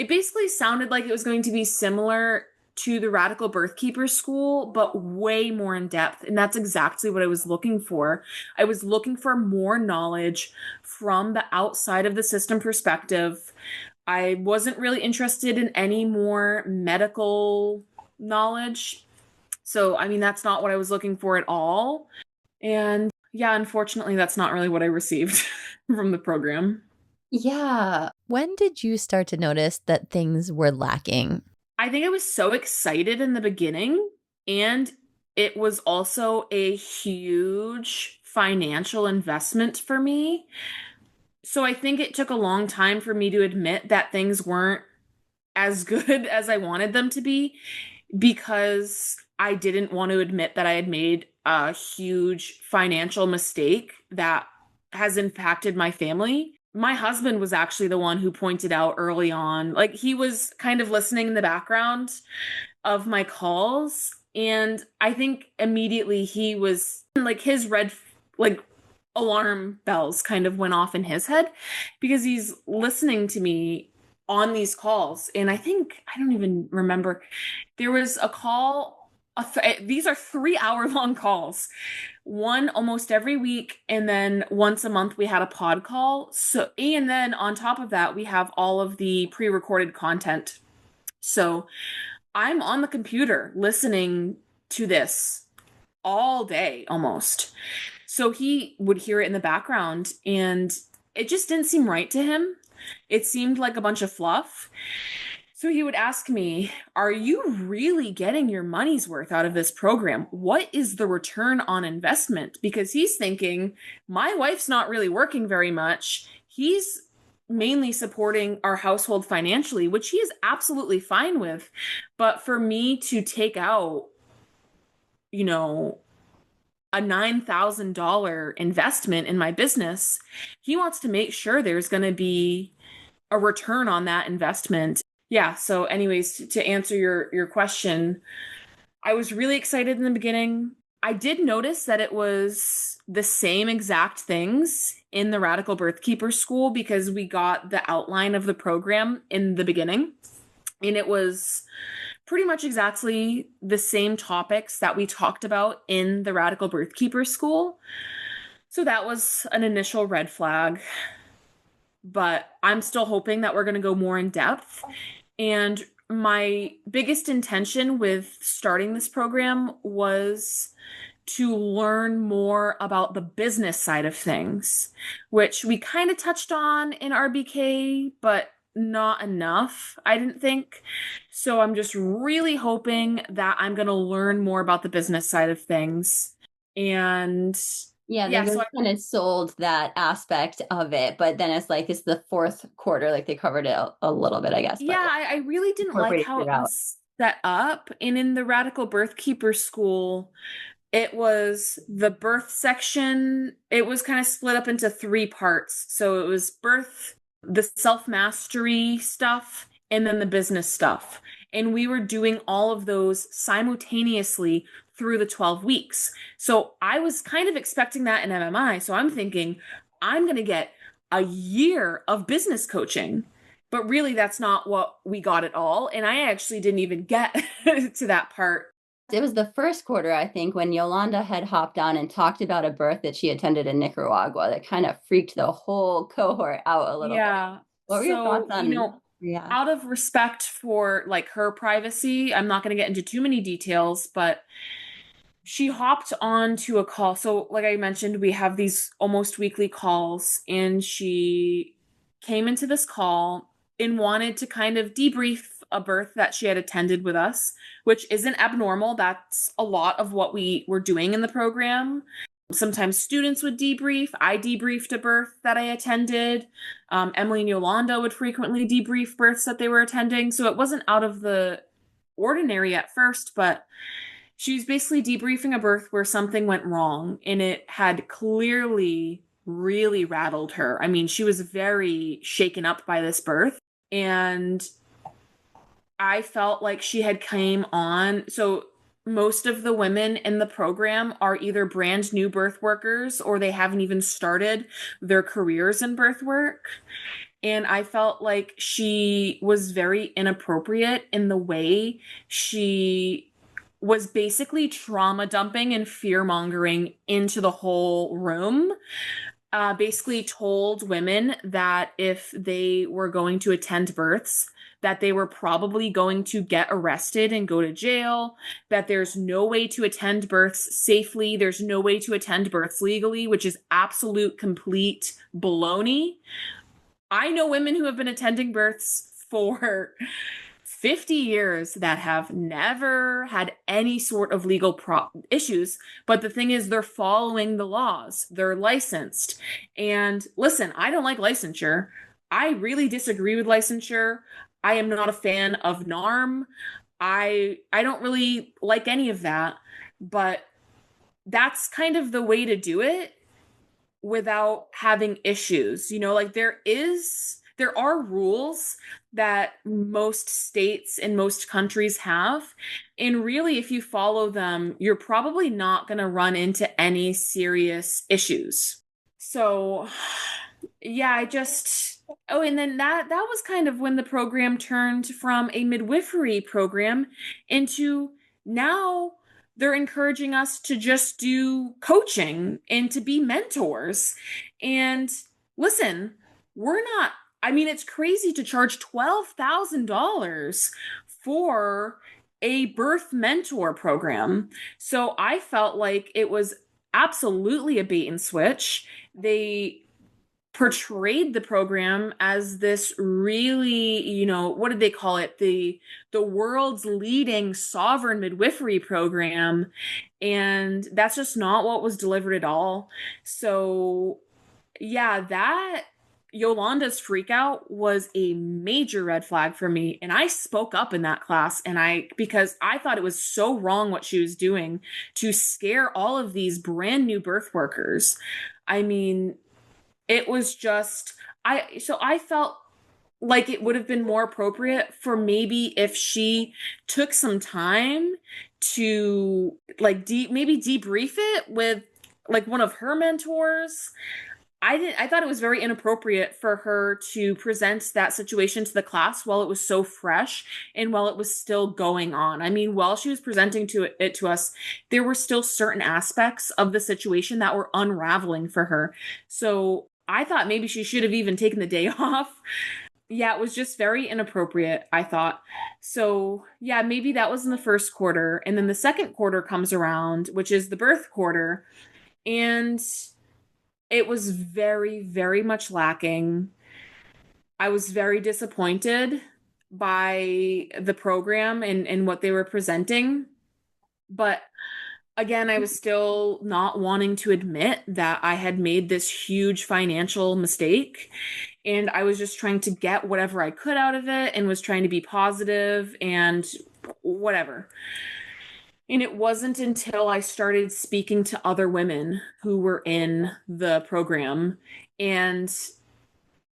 basically sounded like it was going to be similar to the Radical Birth Keeper School, but way more in depth. And that's exactly what I was looking for. I was looking for more knowledge from the outside of the system perspective. I wasn't really interested in any more medical knowledge. So, I mean, that's not what I was looking for at all. And yeah, unfortunately, that's not really what I received from the program. yeah. When did you start to notice that things were lacking? I think I was so excited in the beginning, and it was also a huge financial investment for me. So I think it took a long time for me to admit that things weren't as good as I wanted them to be, because I didn't want to admit that I had made a huge financial mistake that has impacted my family. My husband was actually the one who pointed out early on, like he was kind of listening in the background of my calls. And I think immediately he was like, his red, like, alarm bells kind of went off in his head, because he's listening to me on these calls. And I think, I don't even remember, there was a call, these are 3-hour long calls, one almost every week. And then once a month we had a pod call. So, and then on top of that, we have all of the pre-recorded content. So I'm on the computer listening to this all day almost. So he would hear it in the background, and it just didn't seem right to him. It seemed like a bunch of fluff. So he would ask me, are you really getting your money's worth out of this program? What is the return on investment? Because he's thinking, my wife's not really working very much. He's mainly supporting our household financially, which he is absolutely fine with. But for me to take out, you know, a $9,000 investment in my business, he wants to make sure there's going to be a return on that investment. Yeah. So anyways, to answer your question, I was really excited in the beginning. I did notice that it was the same exact things in the Radical BirthKeeper school, because we got the outline of the program in the beginning, and it was pretty much exactly the same topics that we talked about in the Radical BirthKeeper school. So that was an initial red flag, but I'm still hoping that we're going to go more in depth. And my biggest intention with starting this program was to learn more about the business side of things, which we kind of touched on in RBK, but not enough, I didn't think. So I'm just really hoping that I'm going to learn more about the business side of things. And yeah, they really kind of sold that aspect of it, but then it's the fourth quarter, like they covered it a little bit, I guess. Yeah, I really didn't like how it was set up. And in the Radical BirthKeeper school, it was the birth section. It was kind of split up into 3 parts. So it was birth, the self-mastery stuff, and then the business stuff. And we were doing all of those simultaneously through the 12 weeks. So I was kind of expecting that in MMI. So I'm thinking, I'm going to get a year of business coaching. But really, that's not what we got at all. And I actually didn't even get to that part. It was the first quarter, I think, when Yolanda had hopped on and talked about a birth that she attended in Nicaragua that kind of freaked the whole cohort out a little bit. What were your thoughts on? Out of respect for like her privacy, I'm not going to get into too many details, but she hopped on to a call. So like I mentioned, we have these almost weekly calls, and she came into this call and wanted to kind of debrief a birth that she had attended with us, which isn't abnormal. That's a lot of what we were doing in the program. Sometimes students would debrief. I debriefed a birth that I attended. Emily and Yolanda would frequently debrief births that they were attending. So it wasn't out of the ordinary at first, but she was basically debriefing a birth where something went wrong, and it had clearly really rattled her. I mean, she was very shaken up by this birth, and I felt like she had came on. So most of the women in the program are either brand new birth workers, or they haven't even started their careers in birth work. And I felt like she was very inappropriate in the way she was basically trauma dumping and fear mongering into the whole room. Basically told women that if they were going to attend births, that they were probably going to get arrested and go to jail, that there's no way to attend births safely, there's no way to attend births legally, which is absolute complete baloney. I know women who have been attending births for 50 years that have never had any sort of legal issues. But the thing is, they're following the laws. They're licensed. And listen, I don't like licensure. I really disagree with licensure. I am not a fan of NARM. I don't really like any of that, but that's kind of the way to do it without having issues. Like there are rules that most states and most countries have. And really, if you follow them, you're probably not going to run into any serious issues. So, yeah, oh, and then that was kind of when the program turned from a midwifery program into now they're encouraging us to just do coaching and to be mentors. And listen, we're not, I mean, it's crazy to charge $12,000 for a birth mentor program. So I felt like it was absolutely a bait and switch. They portrayed the program as this really, what did they call it? The world's leading sovereign midwifery program. And that's just not what was delivered at all. So yeah, that Yolanda's freak out was a major red flag for me. And I spoke up in that class because I thought it was so wrong what she was doing to scare all of these brand new birth workers. I mean, it was just, so I felt like it would have been more appropriate for maybe if she took some time to like maybe debrief it with like one of her mentors. I thought it was very inappropriate for her to present that situation to the class while it was so fresh and while it was still going on. I mean, while she was presenting it to us, there were still certain aspects of the situation that were unraveling for her. So I thought maybe she should have even taken the day off. Yeah, it was just very inappropriate, I thought. So yeah, maybe that was in the first quarter. And then the second quarter comes around, which is the birth quarter. And it was very, very much lacking. I was very disappointed by the program and what they were presenting. But again, I was still not wanting to admit that I had made this huge financial mistake. And I was just trying to get whatever I could out of it and was trying to be positive and whatever. And it wasn't until I started speaking to other women who were in the program. And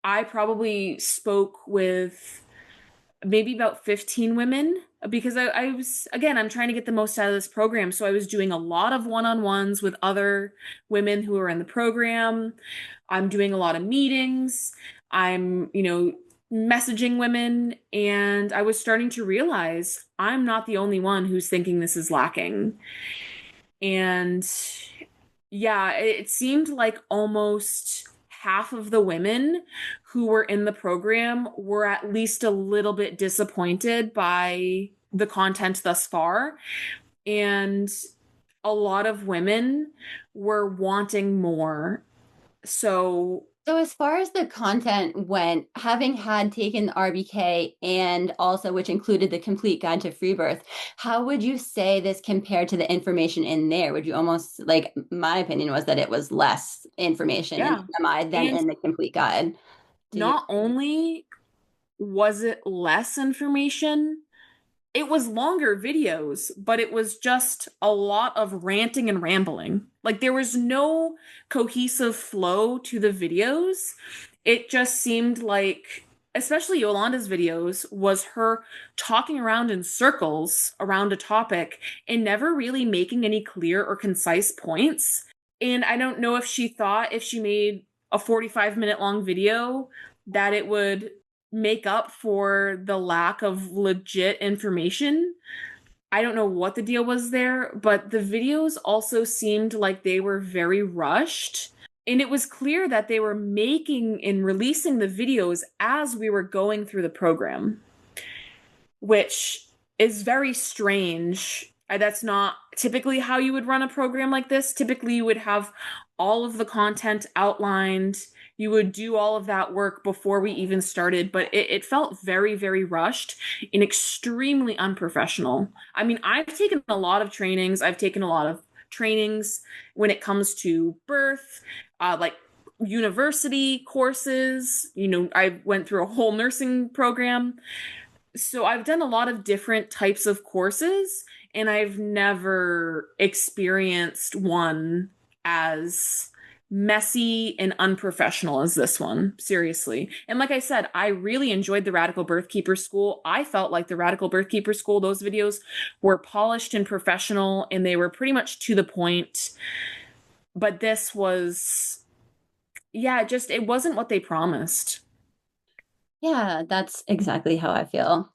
I probably spoke with maybe about 15 women because I was, again, I'm trying to get the most out of this program. So I was doing a lot of one-on-ones with other women who are in the program. I'm doing a lot of meetings. I'm, messaging women, and I was starting to realize I'm not the only one who's thinking this is lacking. And yeah, it seemed like almost half of the women who were in the program were at least a little bit disappointed by the content thus far. And a lot of women were wanting more. So as far as the content went, having had taken the RBK and also which included the complete guide to free birth, how would you say this compared to the information in there? Would you almost, like, my opinion was that it was less information in MI than in the complete guide. Not only was it less information, it was longer videos, but it was just a lot of ranting and rambling. Like there was no cohesive flow to the videos. It just seemed like, especially Yolanda's videos, was her talking around in circles around a topic and never really making any clear or concise points. And I don't know if she thought if she made a 45-minute long video that it would make up for the lack of legit information. I don't know what the deal was there, but the videos also seemed like they were very rushed. And it was clear that they were making and releasing the videos as we were going through the program, which is very strange. That's not typically how you would run a program like this. Typically, you would have all of the content outlined. You would do all of that work before we even started, but it felt very, very rushed and extremely unprofessional. I mean, I've taken a lot of trainings. I've taken a lot of trainings when it comes to birth, like university courses. I went through a whole nursing program. So I've done a lot of different types of courses, and I've never experienced one as messy and unprofessional as this one. Seriously. And like I said, I really enjoyed the Radical BirthKeeper School. I felt like the Radical BirthKeeper School, those videos were polished and professional, and they were pretty much to the point. But this was, yeah, just it wasn't what they promised. Yeah, that's exactly how I feel.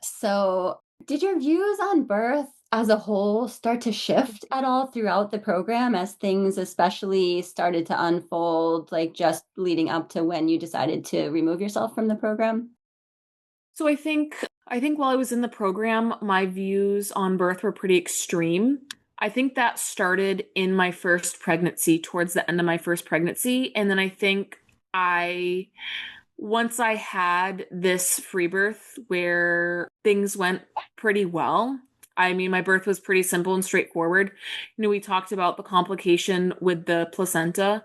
So, did your views on birth as a whole start to shift at all throughout the program as things especially started to unfold, like just leading up to when you decided to remove yourself from the program? So I think while I was in the program, my views on birth were pretty extreme. I think that started in my first pregnancy, towards the end of my first pregnancy, and then I think I once I had this free birth where things went pretty well. I mean, my birth was pretty simple and straightforward. We talked about the complication with the placenta,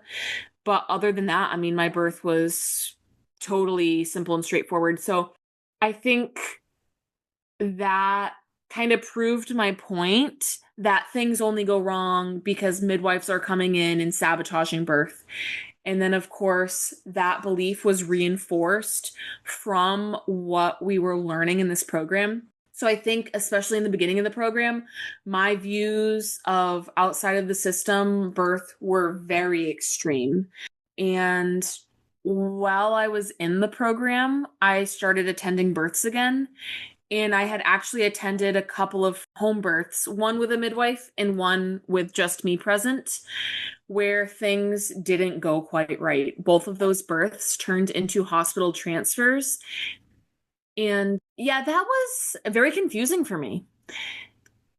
but other than that, I mean, my birth was totally simple and straightforward. So I think that kind of proved my point that things only go wrong because midwives are coming in and sabotaging birth. And then, of course, that belief was reinforced from what we were learning in this program. So I think, especially in the beginning of the program, my views of outside of the system birth were very extreme. And while I was in the program, I started attending births again. And I had actually attended a couple of home births, one with a midwife and one with just me present, where things didn't go quite right. Both of those births turned into hospital transfers. And yeah, that was very confusing for me.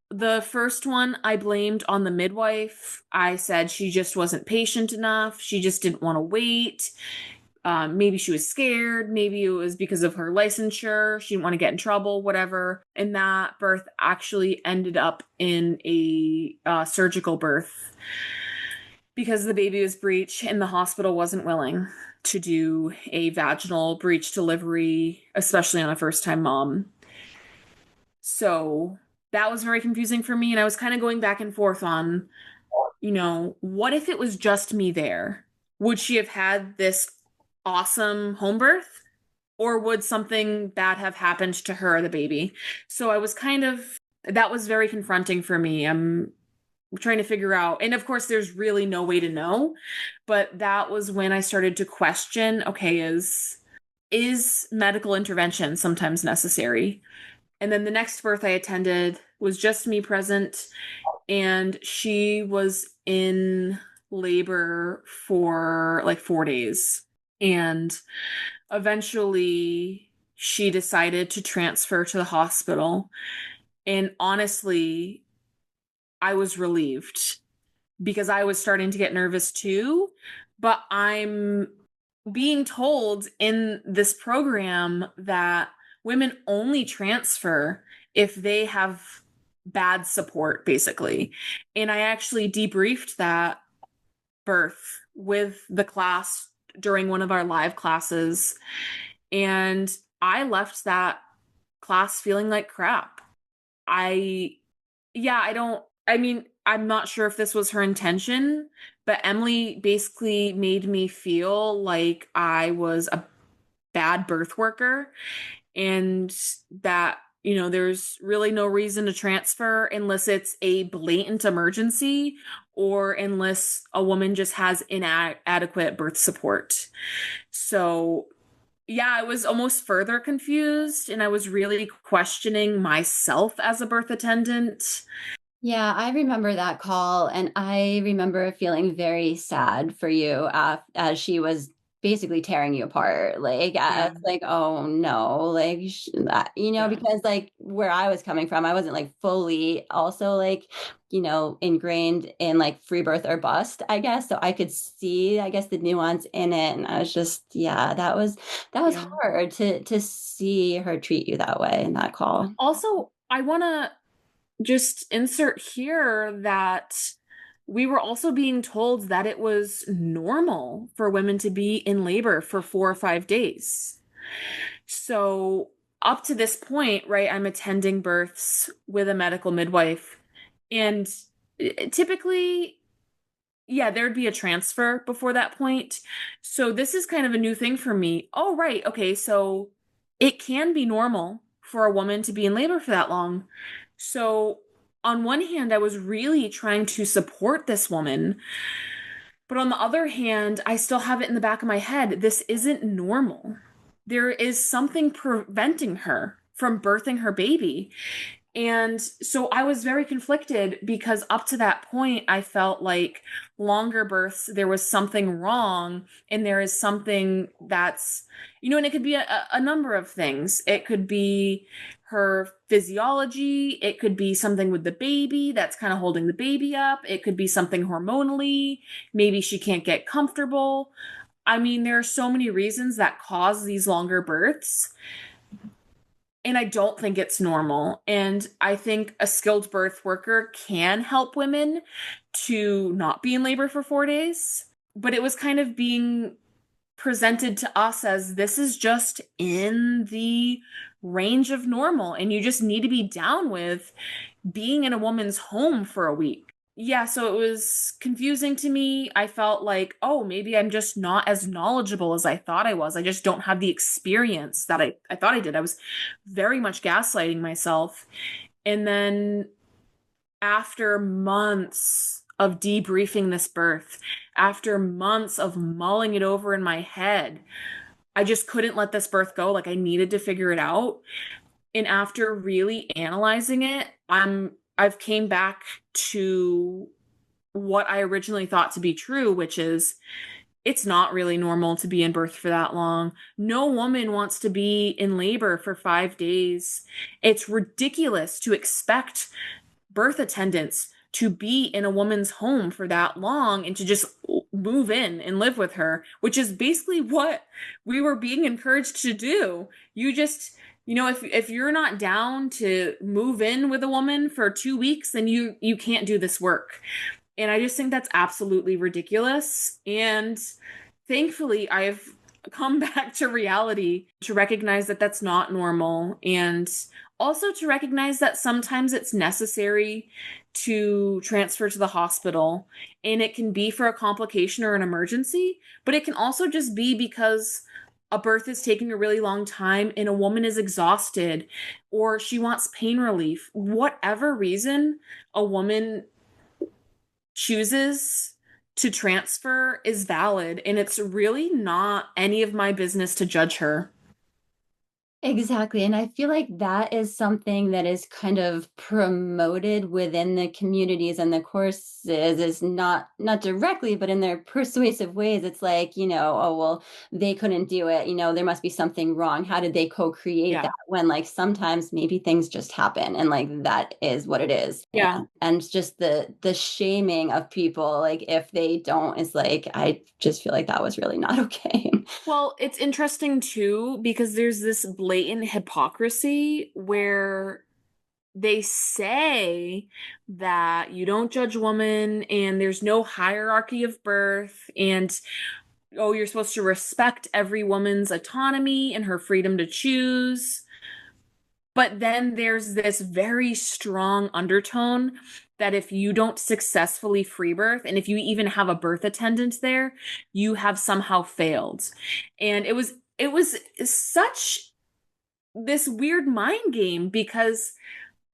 The first one I blamed on the midwife. I said she just wasn't patient enough. She just didn't want to wait. Maybe she was scared. Maybe it was because of her licensure. She didn't want to get in trouble, whatever. And that birth actually ended up in a surgical birth because the baby was breech and the hospital wasn't willing to do a vaginal breech delivery, especially on a first time mom. So that was very confusing for me. And I was kind of going back and forth on, what if it was just me there? Would she have had this awesome home birth? Or would something bad have happened to her or the baby? So I was that was very confronting for me. I'm trying to figure out, and of course, there's really no way to know, but that was when I started to question, okay, is medical intervention sometimes necessary? And then the next birth I attended was just me present, and she was in labor for like 4 days. And eventually she decided to transfer to the hospital. And honestly, I was relieved because I was starting to get nervous too. But I'm being told in this program that women only transfer if they have bad support, basically. And I actually debriefed that birth with the class during one of our live classes. And I left that class feeling like crap. I, yeah, I mean, I'm not sure if this was her intention, but Emily basically made me feel like I was a bad birth worker and that, there's really no reason to transfer unless it's a blatant emergency or unless a woman just has inadequate birth support. So, yeah, I was almost further confused and I was really questioning myself as a birth attendant. Yeah, I remember that call, and I remember feeling very sad for you as she was basically tearing you apart. Like, I Yeah. was like, oh no, like, Yeah. because like where I was coming from, I wasn't like fully also like, ingrained in like free birth or bust, I guess. So I could see, I guess, the nuance in it. And I was just, yeah, that was Yeah. hard to see her treat you that way in that call. Also, I want to just insert here that we were also being told that it was normal for women to be in labor for 4 or 5 days. So, up to this point, right, I'm attending births with a medical midwife. And typically, yeah, there'd be a transfer before that point. So, this is kind of a new thing for me. Oh, right. Okay. So, it can be normal for a woman to be in labor for that long. So, on one hand, I was really trying to support this woman. But on the other hand, I still have it in the back of my head. This isn't normal. There is something preventing her from birthing her baby. And so I was very conflicted because up to that point, I felt like longer births, there was something wrong, and there is something that's, and it could be a number of things. It could be her physiology, it could be something with the baby that's kind of holding the baby up, it could be something hormonally, maybe she can't get comfortable. I mean, there are so many reasons that cause these longer births. And I don't think it's normal. And I think a skilled birth worker can help women to not be in labor for 4 days. But it was kind of being presented to us as this is just in the range of normal. And you just need to be down with being in a woman's home for a week. Yeah, so it was confusing to me. I felt like, oh, maybe I'm just not as knowledgeable as I thought I was. I just don't have the experience that I thought I did. I was very much gaslighting myself. And then after months of debriefing this birth, after months of mulling it over in my head, I just couldn't let this birth go. Like I needed to figure it out. And after really analyzing it, I've came back to what I originally thought to be true, which is it's not really normal to be in birth for that long. No woman wants to be in labor for 5 days. It's ridiculous to expect birth attendants to be in a woman's home for that long and to just move in and live with her, which is basically what we were being encouraged to do. You just, if you're not down to move in with a woman for 2 weeks, then you can't do this work. And I just think that's absolutely ridiculous. And thankfully, I've come back to reality to recognize that that's not normal. And also to recognize that sometimes it's necessary to transfer to the hospital. And it can be for a complication or an emergency, but it can also just be because a birth is taking a really long time and a woman is exhausted or she wants pain relief. Whatever reason a woman chooses to transfer is valid, and it's really not any of my business to judge her. Exactly. And I feel like that is something that is kind of promoted within the communities and the courses is not directly, but in their persuasive ways. It's like, oh, well, they couldn't do it. There must be something wrong. How did they co-create that? Yeah. When like sometimes maybe things just happen and like that is what it is. Yeah. And just the shaming of people, like if they don't, is like, I just feel like that was really not okay. Well, it's interesting too because there's this blatant hypocrisy where they say that you don't judge women and there's no hierarchy of birth and oh, you're supposed to respect every woman's autonomy and her freedom to choose. But then there's this very strong undertone that if you don't successfully free birth, and if you even have a birth attendant there, you have somehow failed. And it was such this weird mind game because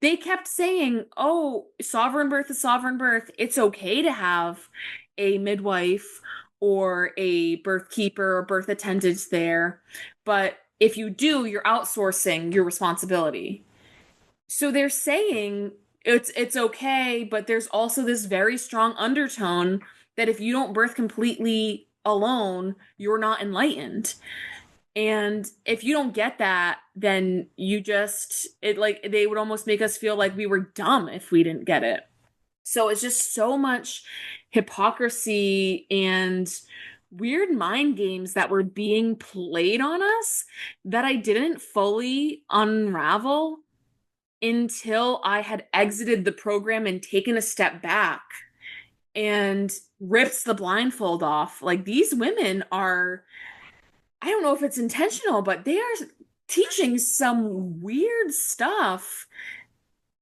they kept saying, oh, sovereign birth is sovereign birth. It's okay to have a midwife or a BirthKeeper or birth attendant there. But if you do, you're outsourcing your responsibility. So they're saying it's okay, but there's also this very strong undertone that if you don't birth completely alone, you're not enlightened. And if you don't get that, then they would almost make us feel like we were dumb if we didn't get it. So it's just so much hypocrisy and weird mind games that were being played on us that I didn't fully unravel until I had exited the program and taken a step back and rips the blindfold off. Like, these women are, I don't know if it's intentional, but they are teaching some weird stuff.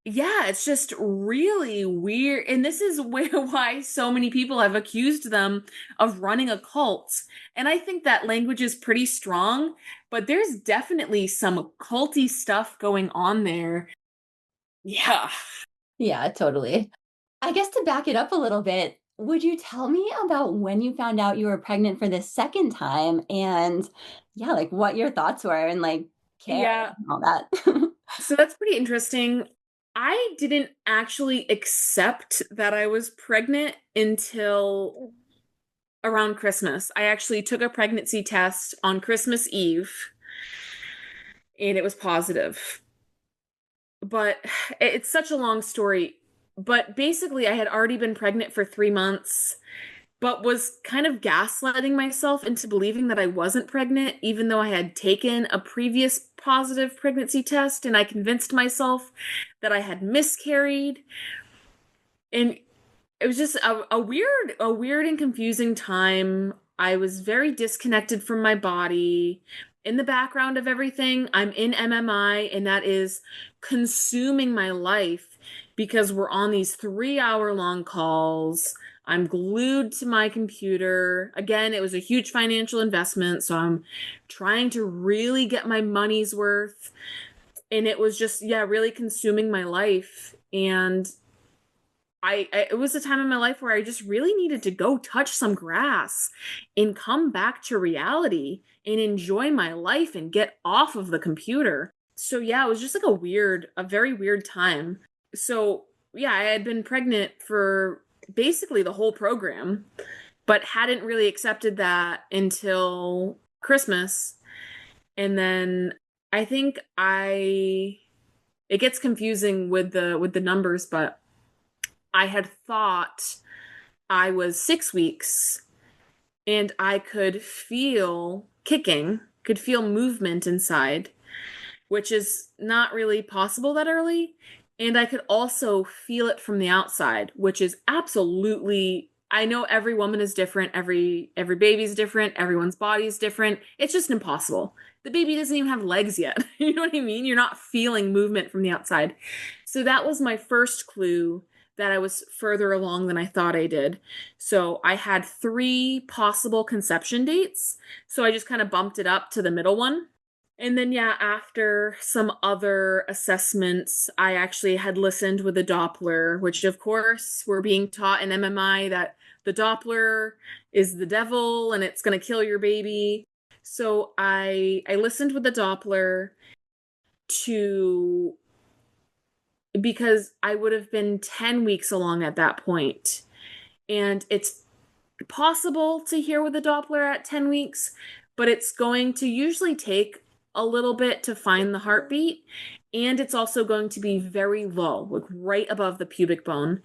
Yeah, it's just really weird. And this is why so many people have accused them of running a cult. And I think that language is pretty strong, but there's definitely some culty stuff going on there. Yeah. Yeah, totally. I guess to back it up a little bit, would you tell me about when you found out you were pregnant for the second time and yeah, like what your thoughts were and like care Yeah. and all that? So that's pretty interesting. I didn't actually accept that I was pregnant until around Christmas. I actually took a pregnancy test on Christmas Eve and it was positive. But it's such a long story. But basically, I had already been pregnant for 3 months, but was kind of gaslighting myself into believing that I wasn't pregnant, even though I had taken a previous positive pregnancy test and I convinced myself that I had miscarried. And it was just a weird and confusing time. I was very disconnected from my body. In the background of everything, I'm in MMI, and that is consuming my life because we're on these 3-hour long calls. I'm glued to my computer. Again, it was a huge financial investment, so I'm trying to really get my money's worth. And it was just, yeah, really consuming my life. And it was a time in my life where I just really needed to go touch some grass and come back to reality and enjoy my life and get off of the computer. So yeah, it was just like a very weird time. So yeah, I had been pregnant for basically the whole program, but hadn't really accepted that until Christmas. And then I think it gets confusing with the numbers, but I had thought I was 6 weeks and I could feel kicking, could feel movement inside, which is not really possible that early. And I could also feel it from the outside, which is absolutely, I know every woman is different, every baby's different, everyone's body's different. It's just impossible. The baby doesn't even have legs yet. You know what I mean? You're not feeling movement from the outside. So that was my first clue that I was further along than I thought I did. So I had 3 possible conception dates. So I just kind of bumped it up to the middle one. And then, yeah, after some other assessments, I actually had listened with a Doppler, which of course we're being taught in MMI that the Doppler is the devil and it's going to kill your baby. So I listened with the Doppler because I would have been 10 weeks along at that point. And it's possible to hear with a Doppler at 10 weeks, but it's going to usually take a little bit to find the heartbeat. And it's also going to be very low, like right above the pubic bone.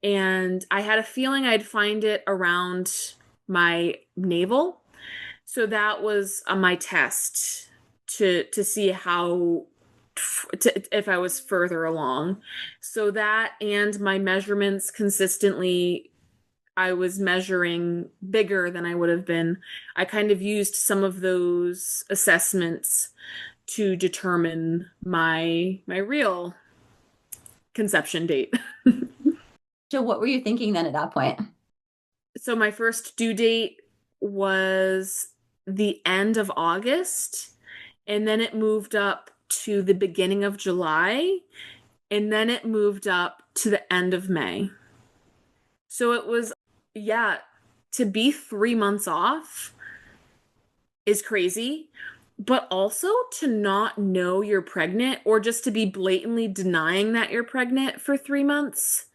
And I had a feeling I'd find it around my navel. So that was my test to see if I was further along. So that and my measurements consistently, I was measuring bigger than I would have been. I kind of used some of those assessments to determine my real conception date. So what were you thinking then at that point? So my first due date was the end of August, and then it moved up to the beginning of July, and then it moved up to the end of May. So it was, yeah, to be 3 months off is crazy, but also to not know you're pregnant or just to be blatantly denying that you're pregnant for 3 months,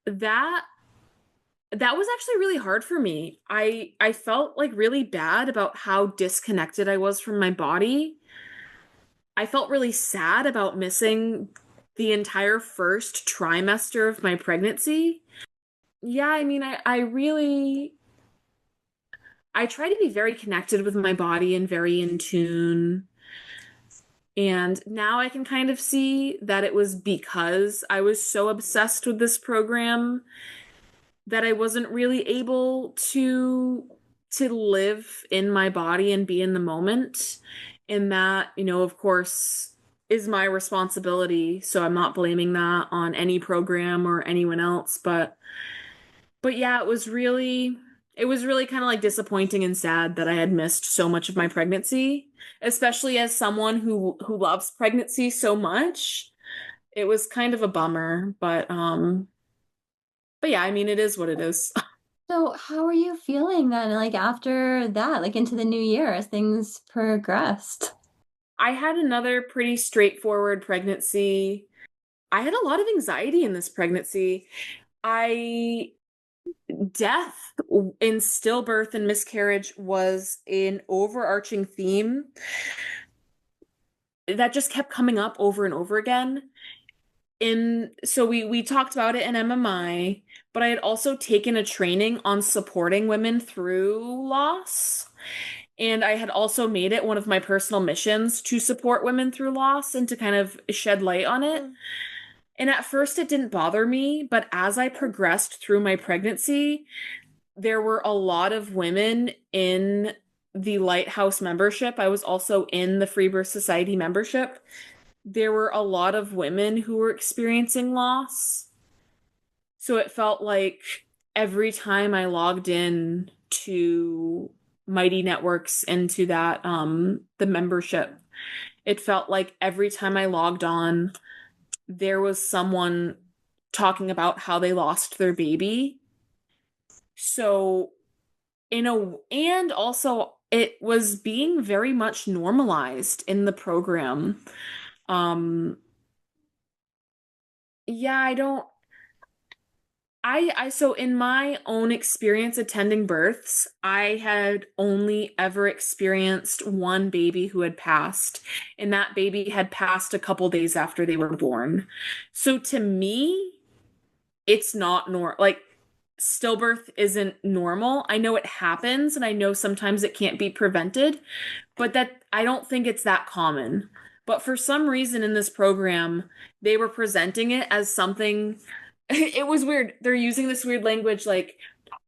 that That was actually really hard for me. I felt like really bad about how disconnected I was from my body. I felt really sad about missing the entire first trimester of my pregnancy. Yeah, I mean, I try to be very connected with my body and very in tune. And now I can kind of see that it was because I was so obsessed with this program that I wasn't really able to live in my body and be in the moment. And that, of course, is my responsibility. So I'm not blaming that on any program or anyone else, but yeah, it was really kind of like disappointing and sad that I had missed so much of my pregnancy, especially as someone who loves pregnancy so much. It was kind of a bummer, but yeah, I mean, it is what it is. So, how are you feeling then, like after that, like into the new year as things progressed? I had another pretty straightforward pregnancy. I had a lot of anxiety in this pregnancy. I Death in stillbirth and miscarriage was an overarching theme that just kept coming up over and over again. So we talked about it in MMI, but I had also taken a training on supporting women through loss. And I had also made it one of my personal missions to support women through loss and to kind of shed light on it. And at first it didn't bother me, but as I progressed through my pregnancy, there were a lot of women in the Lighthouse membership. I was also in the Freebirth Society membership. There were a lot of women who were experiencing loss. So it felt like every time I logged in to Mighty Networks into that the membership, it felt like every time I logged on, there was someone talking about how they lost their baby. So and also it was being very much normalized in the program. Um yeah, I don't I so in my own experience attending births, I had only ever experienced one baby who had passed, and that baby had passed a couple days after they were born. So to me, it's not like stillbirth isn't normal. I know it happens and I know sometimes it can't be prevented, but that I don't think it's that common. But for some reason in this program, they were presenting it as something it was weird. They're using this weird language like,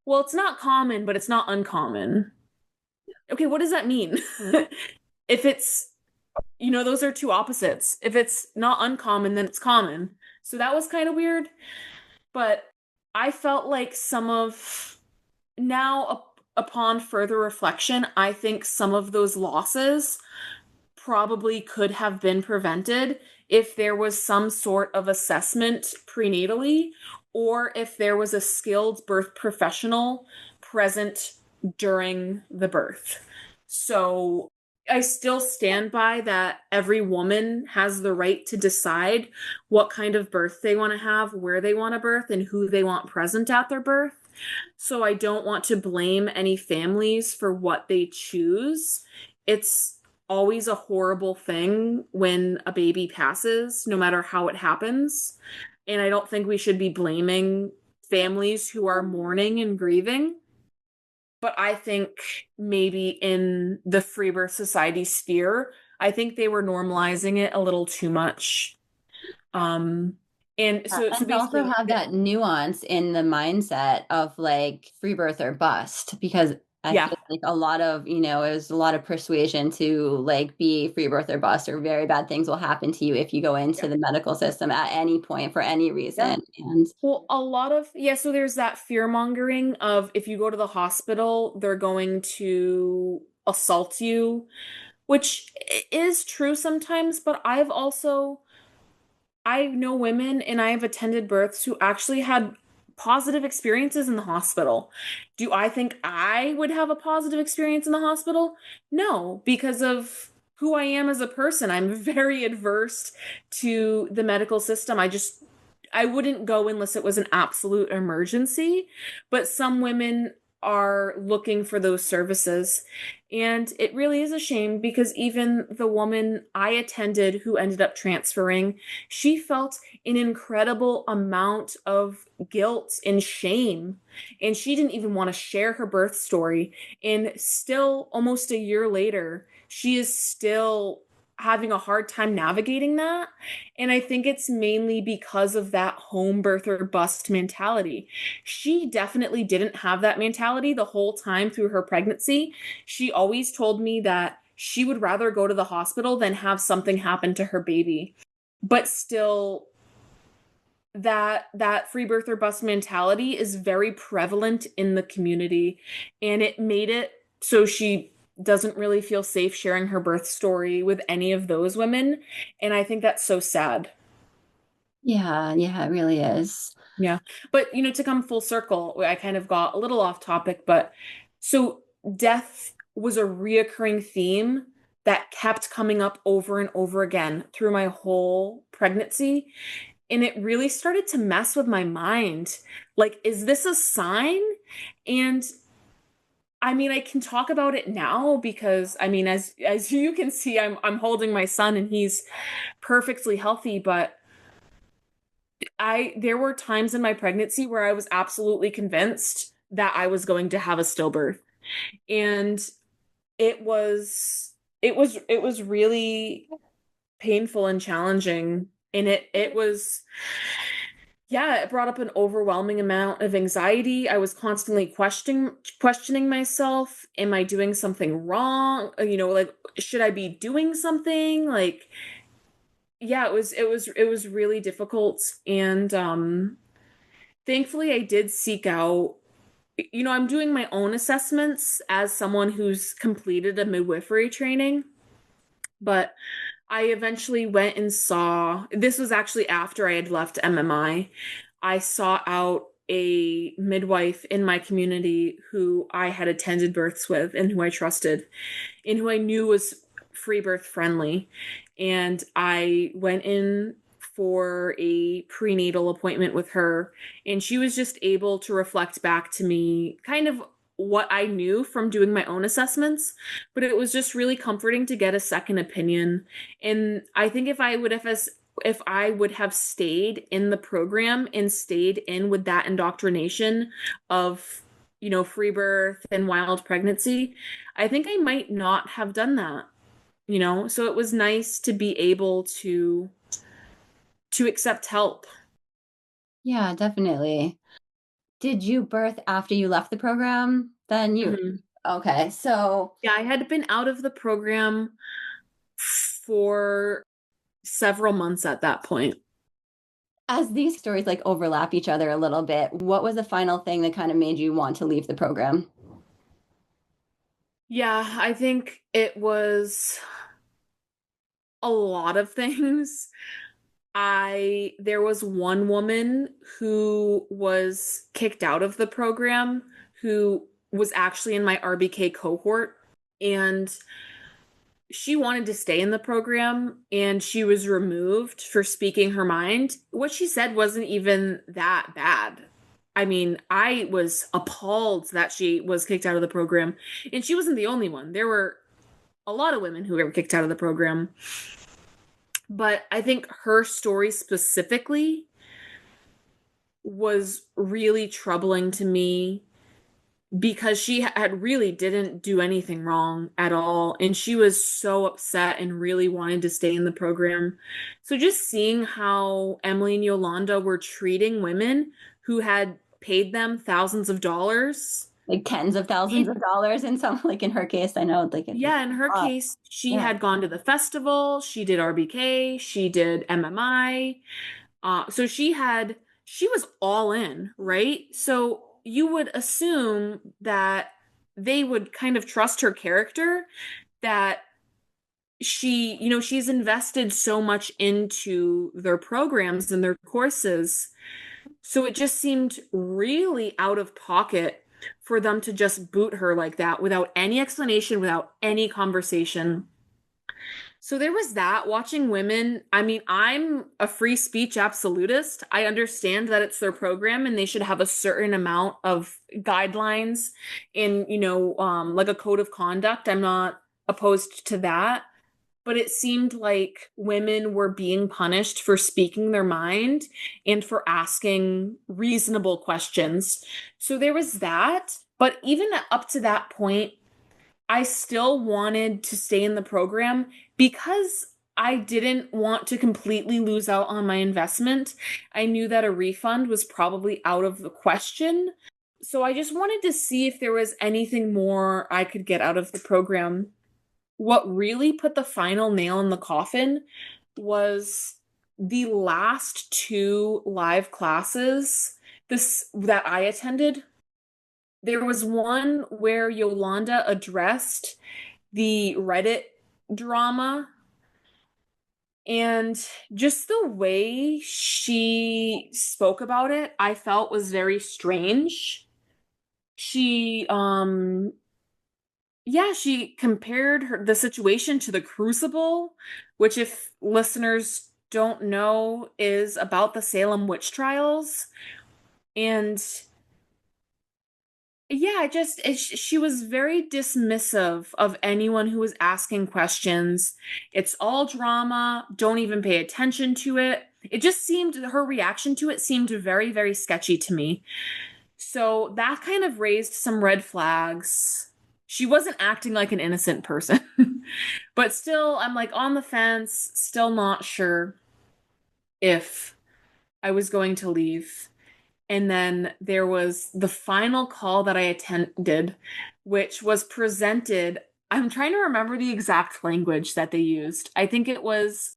well, it's not common, but it's not uncommon. Okay, what does that mean? If it's, those are two opposites. If it's not uncommon, then it's common. So that was kind of weird. But I felt like upon further reflection, I think some of those losses probably could have been prevented if there was some sort of assessment prenatally or if there was a skilled birth professional present during the birth. So I still stand by that every woman has the right to decide what kind of birth they want to have, where they want to birth, and who they want present at their birth. So I don't want to blame any families for what they choose. It's always a horrible thing when a baby passes, no matter how it happens. And I don't think we should be blaming families who are mourning and grieving. But I think maybe in the Freebirth Society sphere, I think they were normalizing it a little too much. And so And to also basically, have that nuance in the mindset of like free birth or bust, because I yeah, feel like a lot of, it was a lot of persuasion to like be free birth or bust, or very bad things will happen to you if you go into yeah, the medical system at any point for any yeah. reason. And Well, so there's that fear mongering of if you go to the hospital, they're going to assault you, which is true sometimes, but I know women and I have attended births who actually had positive experiences in the hospital. Do I think I would have a positive experience in the hospital? No, because of who I am as a person. I'm very adverse to the medical system. I wouldn't go unless it was an absolute emergency, but some women are looking for those services. And it really is a shame because even the woman I attended who ended up transferring, she felt an incredible amount of guilt and shame. And she didn't even want to share her birth story. And still, almost a year later, she is still having a hard time navigating that. And I think it's mainly because of that home birth or bust mentality. She definitely didn't have that mentality the whole time through her pregnancy. She always told me that she would rather go to the hospital than have something happen to her baby. But still, that free birth or bust mentality is very prevalent in the community, and it made it so she doesn't really feel safe sharing her birth story with any of those women, and I think that's so sad. Yeah, yeah, it really is. Yeah. But, to come full circle, I kind of got a little off topic, but so death was a reoccurring theme that kept coming up over and over again through my whole pregnancy. And it really started to mess with my mind. Like, is this a sign? And I mean, I can talk about it now because I mean, as you can see, I'm holding my son and he's perfectly healthy, but there were times in my pregnancy where I was absolutely convinced that I was going to have a stillbirth. And it was really painful and challenging. And it was, yeah, it brought up an overwhelming amount of anxiety. I was constantly questioning myself. Am I doing something wrong? Like, should I be doing something? Like, yeah, it was really difficult. And thankfully I did seek out, I'm doing my own assessments as someone who's completed a midwifery training, but I eventually went and saw, this was actually after I had left MMI. I sought out a midwife in my community who I had attended births with and who I trusted and who I knew was free birth friendly. And I went in for a prenatal appointment with her, and she was just able to reflect back to me kind of what I knew from doing my own assessments, but it was just really comforting to get a second opinion. And I think if I would have stayed in the program and stayed in with that indoctrination of, free birth and wild pregnancy, I think I might not have done that. So it was nice to be able to accept help. Yeah, definitely. Did you birth after you left the program? Then you Mhm. Okay, so Yeah, I had been out of the program for several months at that point. as these stories, like, overlap each other a little bit, what was the final thing that kinda made you want to leave the program? Yeah, I think it was a lot of things. There was one woman who was kicked out of the program who was actually in my RBK cohort, and she wanted to stay in the program and she was removed for speaking her mind. What she said wasn't even that bad. I mean, I was appalled that she was kicked out of the program, and she wasn't the only one. There were a lot of women who were kicked out of the program. But I think her story specifically was really troubling to me because she had really didn't do anything wrong at all, and she was so upset and really wanted to stay in the program. So just seeing how Emily and Yolanda were treating women who had paid them thousands of dollars. Like, tens of thousands of dollars in some like, in her case, I know, like, it was Yeah, in her a lot. case, she Yeah. had gone to the festival, she did RBK, she did MMI. So she was all in, right? So you would assume that they would kind of trust her character, that she's invested so much into their programs and their courses. So it just seemed really out of pocket for them to just boot her like that without any explanation, without any conversation. So there was that, watching women. I mean, I'm a free speech absolutist. I understand that it's their program and they should have a certain amount of guidelines in, like a code of conduct. I'm not opposed to that. But it seemed like women were being punished for speaking their mind and for asking reasonable questions. So there was that. But even up to that point, I still wanted to stay in the program because I didn't want to completely lose out on my investment. I knew that a refund was probably out of the question. So I just wanted to see if there was anything more I could get out of the program. What really put the final nail in the coffin was the last two live classes this that I attended. There was one where Yolanda addressed the Reddit drama, and just the way she spoke about it, I felt was very strange. She yeah, she compared the situation to the Crucible, which, if listeners don't know, is about the Salem witch trials. And yeah, she was very dismissive of anyone who was asking questions. It's all drama. Don't even pay attention to it. It just seemed, her reaction to it seemed very, very sketchy to me. So that kind of raised some red flags. She wasn't acting like an innocent person. But still, I'm like on the fence, still not sure if I was going to leave. And then there was the final call that I attended, which was presented. I'm trying to remember the exact language that they used. I think it was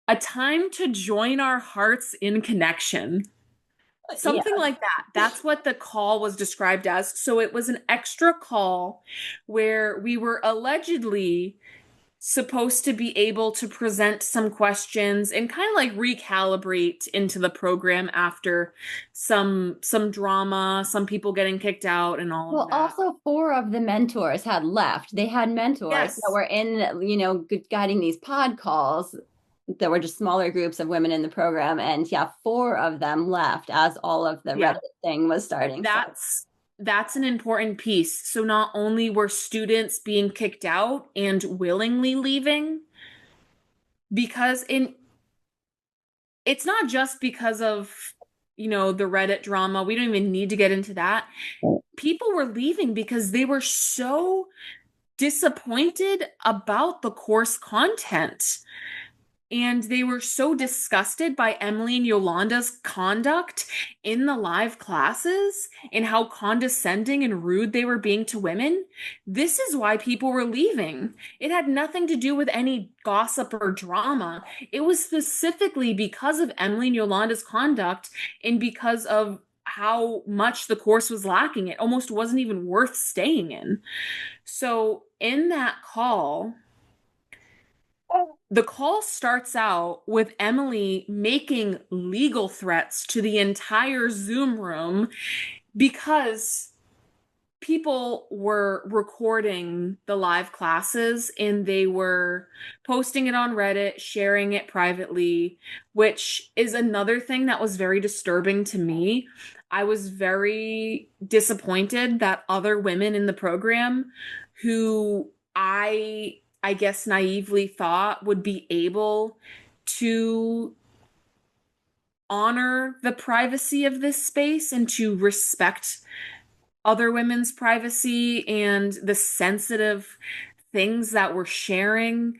a time to join our hearts in connection. Yeah. Something like that. That's what the call was described as. So it was an extra call where we were allegedly supposed to be able to present some questions and kind of like recalibrate into the program after some drama, some people getting kicked out and all Well, of that. also four of the mentors had left. They had mentors that Yes. were in, guiding these pod calls that were just smaller groups of women in the program. And yeah, four of them left as all of the Yeah. Reddit thing was starting. So That's an important piece. So not only were students being kicked out and willingly leaving, because it's not just because of, the Reddit drama. We don't even need to get into that. People were leaving because they were so disappointed about the course content. And they were so disgusted by Emily and Yolanda's conduct in the live classes and how condescending and rude they were being to women. This is why people were leaving. It had nothing to do with any gossip or drama. It was specifically because of Emily and Yolanda's conduct and because of how much the course was lacking. It almost wasn't even worth staying in. So, in that call, the call starts out with Emily making legal threats to the entire Zoom room because people were recording the live classes and they were posting it on Reddit, sharing it privately, which is another thing that was very disturbing to me. I was very disappointed that other women in the program who I guess naively thought would be able to honor the privacy of this space and to respect other women's privacy and the sensitive things that we're sharing.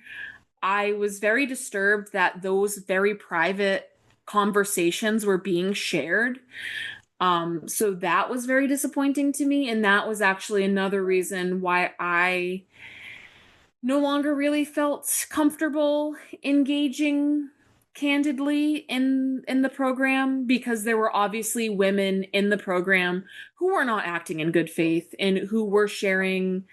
I was very disturbed that those very private conversations were being shared. So that was very disappointing to me. And that was actually another reason why I no longer really felt comfortable engaging candidly in the program, because there were obviously women in the program who were not acting in good faith and who were sharing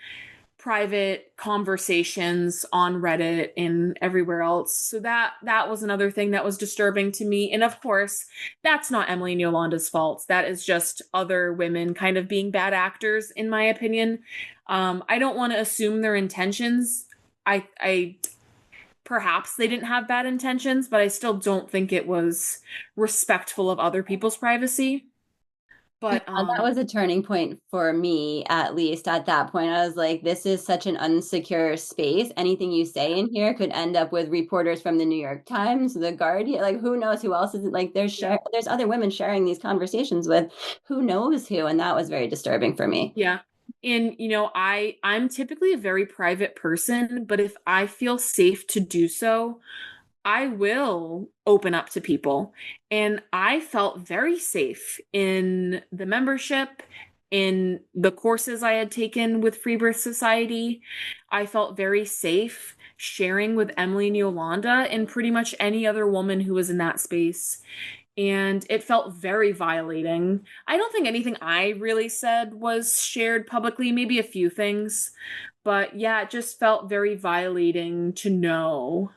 private conversations on Reddit and everywhere else. So that was another thing that was disturbing to me. And of course, that's not Emily and Yolanda's fault. That is just other women kind of being bad actors, in my opinion. I don't want to assume their intentions. I perhaps they didn't have bad intentions, but I still don't think it was respectful of other people's privacy. Yeah, But that was a turning point for me, at least at that point. I was like, this is such an unsecure space. Anything you say in here could end up with reporters from the New York Times, the Guardian, like who knows who else is like there's other women sharing these conversations with who knows who. And that was very disturbing for me. yeah. And I'm typically a very private person, but if I feel safe to do so, I will open up to people. And I felt very safe in the membership, in the courses I had taken with Freebirth Society. I felt very safe sharing with Emily and Yolanda and pretty much any other woman who was in that space. And it felt very violating. I don't think anything I really said was shared publicly, maybe a few things. But yeah, it just felt very violating to know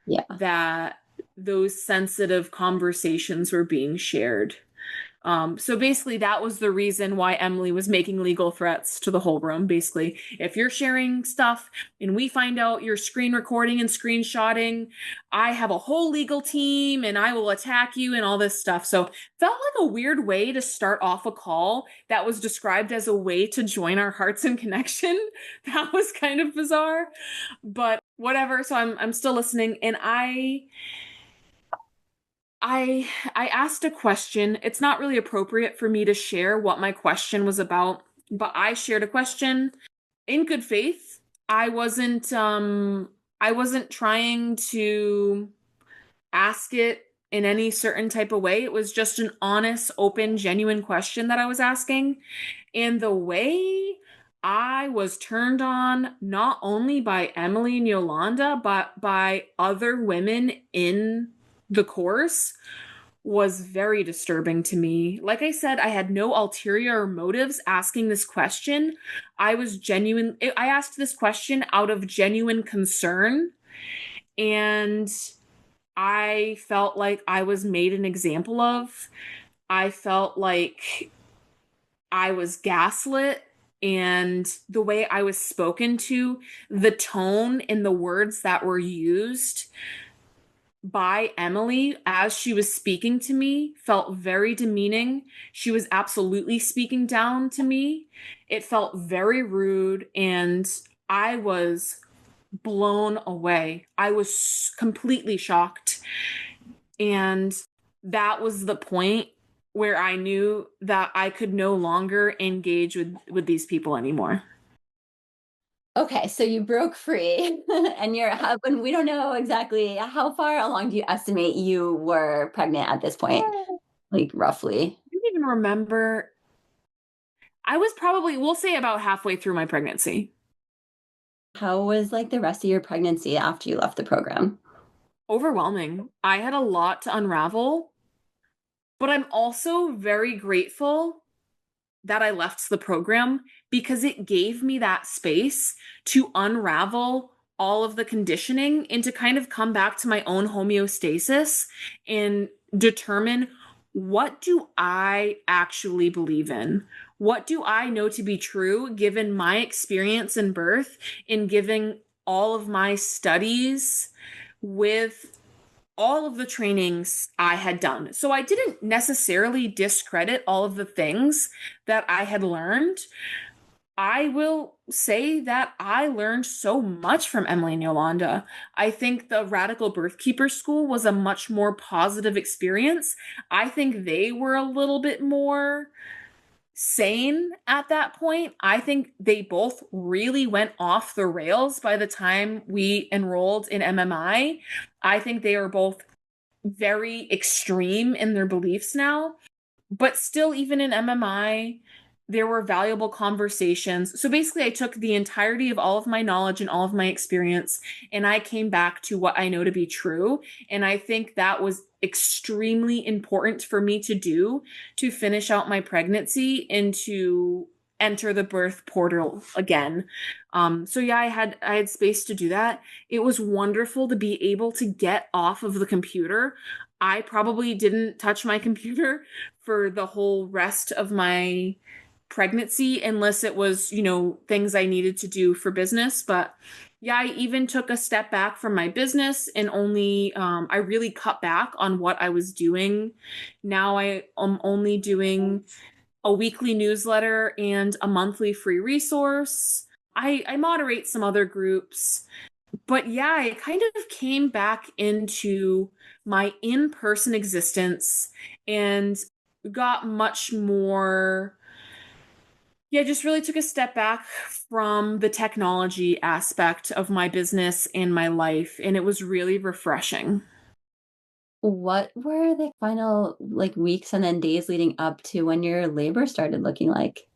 Yeah. that those sensitive conversations were being shared. So basically, that was the reason why Emily was making legal threats to the whole room. Basically, if you're sharing stuff and we find out you're screen recording and screenshotting, I have a whole legal team and I will attack you and all this stuff. So felt like a weird way to start off a call that was described as a way to join our hearts in connection. That was kind of bizarre, but whatever. So I'm still listening, and I asked a question. It's not really appropriate for me to share what my question was about, but I shared a question in good faith. I wasn't trying to ask it in any certain type of way. It was just an honest, open, genuine question that I was asking. And the way I was turned on not only by Emily and Yolanda, but by other women in the course was very disturbing to me. Like I said, I had no ulterior motives asking this question. I asked this question out of genuine concern, and I felt like I was made an example of. I felt like I was gaslit, and the way I was spoken to, the tone and the words that were used by Emily as she was speaking to me felt very demeaning. She was absolutely speaking down to me. It felt very rude, and I was blown away. I was completely shocked. And that was the point where I knew that I could no longer engage with these people anymore. Okay, so you broke free and when we don't know exactly how far along do you estimate you were pregnant at this point? Like roughly. I don't even remember. I was probably, we'll say, about halfway through my pregnancy. How was like the rest of your pregnancy after you left the program? Overwhelming. I had a lot to unravel, but I'm also very grateful that I left the program because it gave me that space to unravel all of the conditioning and to kind of come back to my own homeostasis and determine, what do I actually believe in? What do I know to be true given my experience in birth and given all of my studies with all of the trainings I had done. So I didn't necessarily discredit all of the things that I had learned. I will say that I learned so much from Emily and Yolanda. I think the Radical BirthKeeper School was a much more positive experience. I think they were a little bit more sane at that point. I think they both really went off the rails by the time we enrolled in MMI. I think they are both very extreme in their beliefs now, but still, even in MMI, there were valuable conversations. So basically, I took the entirety of all of my knowledge and all of my experience, and I came back to what I know to be true. And I think that was extremely important for me to do to finish out my pregnancy and to enter the birth portal again. So yeah, I had space to do that. It was wonderful to be able to get off of the computer. I probably didn't touch my computer for the whole rest of my pregnancy unless it was, things I needed to do for business. But yeah, I even took a step back from my business and I really cut back on what I was doing. Now I am only doing a weekly newsletter and a monthly free resource. I moderate some other groups. But yeah, I kind of came back into my in-person existence and got much more, yeah, just really took a step back from the technology aspect of my business and my life. And it was really refreshing. What were the final weeks and then days leading up to when your labor started looking like?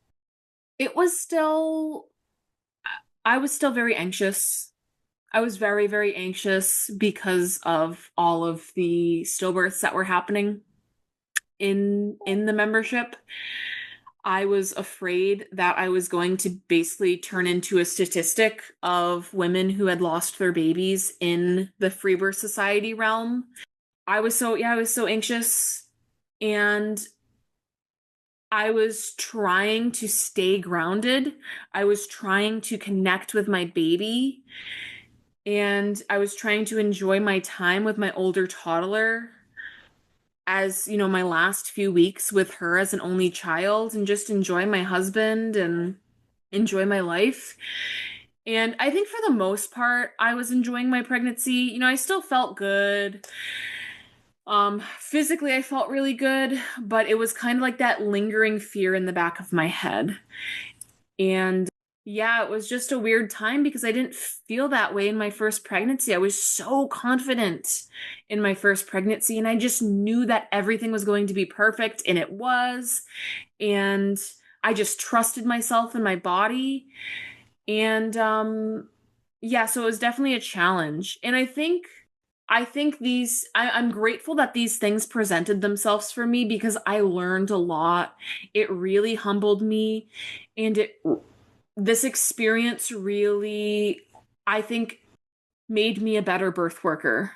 It was still, I was still very anxious. I was very, very anxious because of all of the stillbirths that were happening in the membership. I was afraid that I was going to basically turn into a statistic of women who had lost their babies in the Freebirth Society realm. I was so anxious, and I was trying to stay grounded. I was trying to connect with my baby, and I was trying to enjoy my time with my older toddler as, my last few weeks with her as an only child, and just enjoy my husband and enjoy my life. And I think for the most part, I was enjoying my pregnancy. I still felt good. Physically, I felt really good, but it was kind of like that lingering fear in the back of my head. And yeah, it was just a weird time because I didn't feel that way in my first pregnancy. I was so confident in my first pregnancy, and I just knew that everything was going to be perfect, and it was. And I just trusted myself and my body. And yeah, so it was definitely a challenge. And I think I'm grateful that these things presented themselves for me because I learned a lot. It really humbled me, and this experience really, I think, made me a better birth worker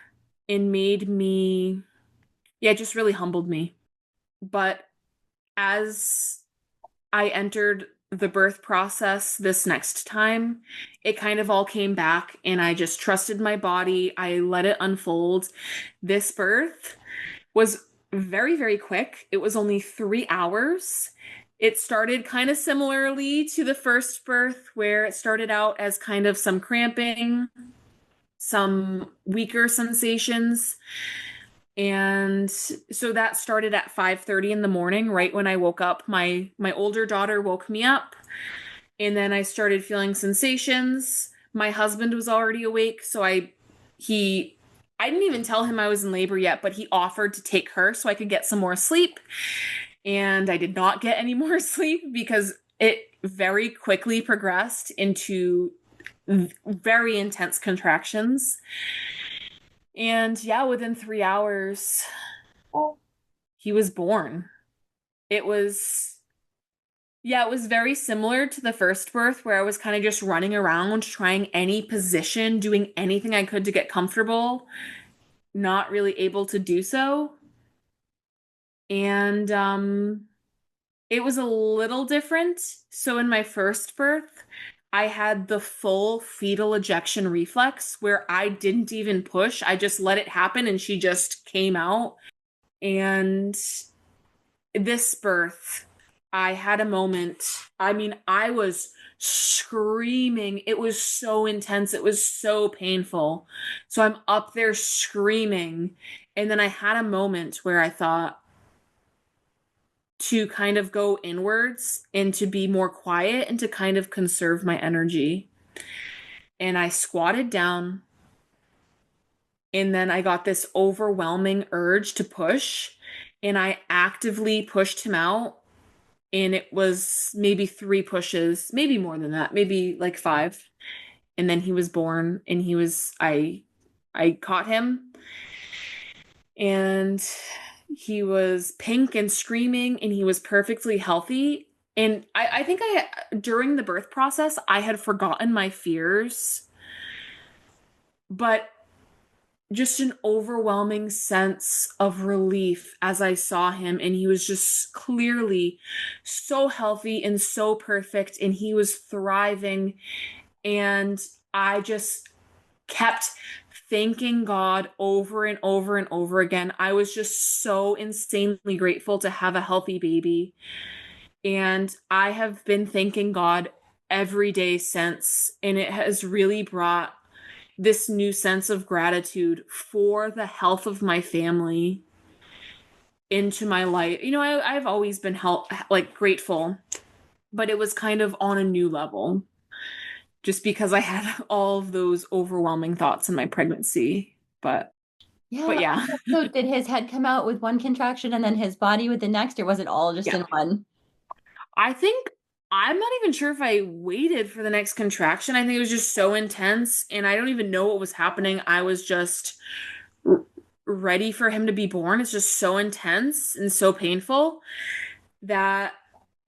and made me, yeah, it just really humbled me. But as I entered the birth process this next time, it kind of all came back, and I just trusted my body. I let it unfold. This birth was very, very quick. It was only 3 hours. It started kind of similarly to the first birth, where it started out as kind of some cramping, some weaker sensations. And so that started at 5:30 in the morning, right when I woke up. My older daughter woke me up, and then I started feeling sensations. My husband was already awake, so I didn't even tell him I was in labor yet, but he offered to take her so I could get some more sleep. And I did not get any more sleep because it very quickly progressed into very intense contractions. And yeah, within 3 hours, he was born. It was, yeah, it was very similar to the first birth where I was kind of just running around, trying any position, doing anything I could to get comfortable, not really able to do so. And it was a little different. So in my first birth, I had the full fetal ejection reflex where I didn't even push. I just let it happen and she just came out. And this birth, I had a moment. I mean, I was screaming. It was so intense. It was so painful. So I'm up there screaming. And then I had a moment where I thought to kind of go inwards and to be more quiet and to kind of conserve my energy. And I squatted down. And then I got this overwhelming urge to push. And I actively pushed him out. And it was maybe 3 pushes, maybe more than that, maybe like 5. And then he was born, and I caught him, and he was pink and screaming, and he was perfectly healthy. And I think during the birth process, I had forgotten my fears, but just an overwhelming sense of relief as I saw him. And he was just clearly so healthy and so perfect, and he was thriving. And I just kept thanking God over and over and over again. I was just so insanely grateful to have a healthy baby. And I have been thanking God every day since. And it has really brought this new sense of gratitude for the health of my family into my life. I've always been grateful, but it was kind of on a new level just because I had all of those overwhelming thoughts in my pregnancy. But Yeah. yeah. So did his head come out with one contraction and then his body with the next, or was it all just Yeah. in one? I think I'm not even sure if I waited for the next contraction. I think it was just so intense, and I don't even know what was happening. I was just ready for him to be born. It's just so intense and so painful that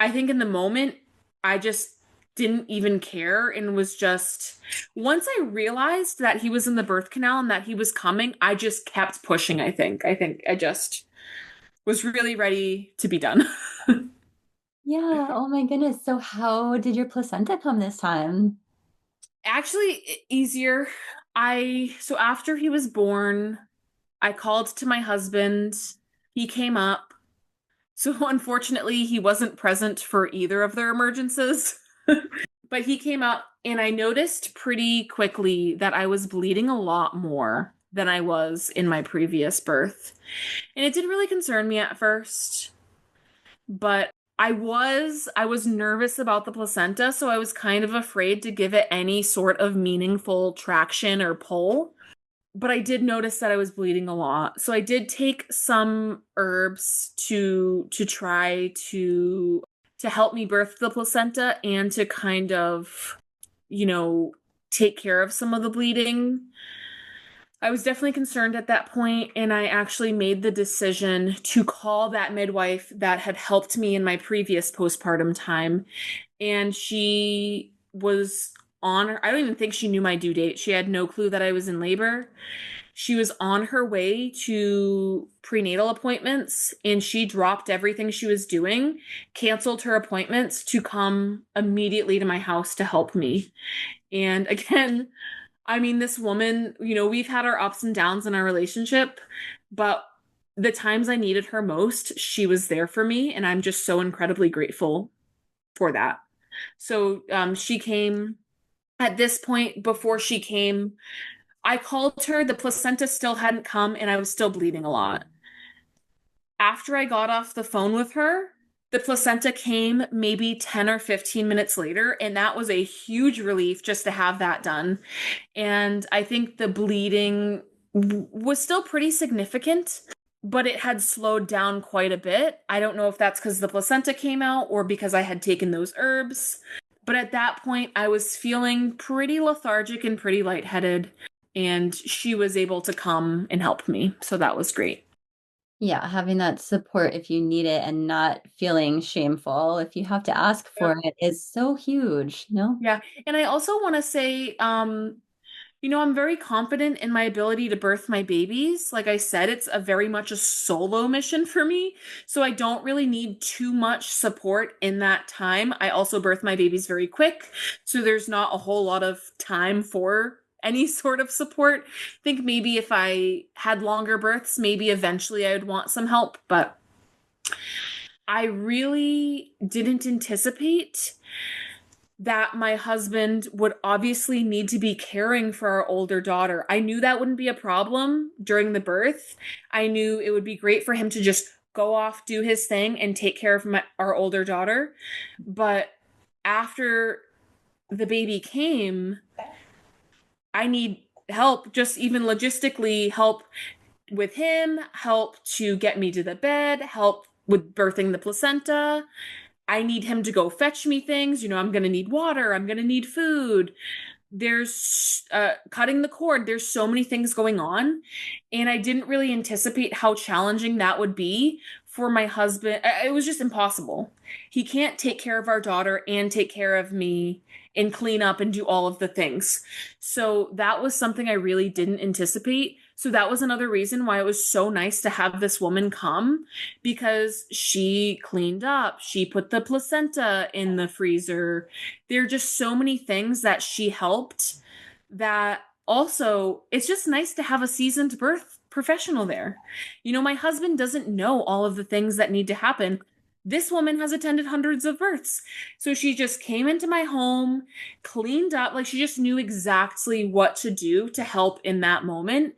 I think in the moment I just didn't even care, and was just, once I realized that he was in the birth canal and that he was coming, I just kept pushing. I think I just was really ready to be done. Yeah. Oh my goodness. So how did your placenta come this time? Actually, easier. So after he was born, I called to my husband. He came up. So unfortunately, he wasn't present for either of their emergencies. But he came up, and I noticed pretty quickly that I was bleeding a lot more than I was in my previous birth. And it didn't really concern me at first, but I was nervous about the placenta, so I was kind of afraid to give it any sort of meaningful traction or pull. But I did notice that I was bleeding a lot. So I did take some herbs to try to help me birth the placenta and to kind of, you know, take care of some of the bleeding. I was definitely concerned at that point, and I actually made the decision to call that midwife that had helped me in my previous postpartum time. And she was I don't even think she knew my due date. She had no clue that I was in labor. She was on her way to prenatal appointments, and she dropped everything she was doing, canceled her appointments to come immediately to my house to help me. And again, I mean, this woman, we've had our ups and downs in our relationship, but the times I needed her most, she was there for me. And I'm just so incredibly grateful for that. So she came at this point. Before she came, I called her. The placenta still hadn't come, and I was still bleeding a lot. After I got off the phone with her, the placenta came maybe 10 or 15 minutes later, and that was a huge relief just to have that done. And I think the bleeding was still pretty significant, but it had slowed down quite a bit. I don't know if that's because the placenta came out or because I had taken those herbs. But at that point, I was feeling pretty lethargic and pretty lightheaded, and she was able to come and help me. So that was great. Yeah, having that support if you need it and not feeling shameful if you have to ask Yeah. for it is so huge, no? Yeah. And I also want to say, I'm very confident in my ability to birth my babies. Like I said, it's a very much a solo mission for me. So I don't really need too much support in that time. I also birth my babies very quick. So there's not a whole lot of time for any sort of support. I think maybe if I had longer births, maybe eventually I would want some help, but I really didn't anticipate that my husband would obviously need to be caring for our older daughter. I knew that wouldn't be a problem during the birth. I knew it would be great for him to just go off, do his thing, and take care of our older daughter. But after the baby came, I need help, just even logistically, help with him, help to get me to the bed, help with birthing the placenta. I need him to go fetch me things. I'm going to need water. I'm going to need food. There's cutting the cord. There's so many things going on. And I didn't really anticipate how challenging that would be for my husband. It was just impossible. He can't take care of our daughter and take care of me and clean up and do all of the things. So that was something I really didn't anticipate. So that was another reason why it was so nice to have this woman come, because she cleaned up, she put the placenta in the freezer. There are just so many things that she helped, that also it's just nice to have a seasoned birth professional there. My husband doesn't know all of the things that need to happen. This woman has attended hundreds of births. So she just came into my home, cleaned up, like she just knew exactly what to do to help in that moment.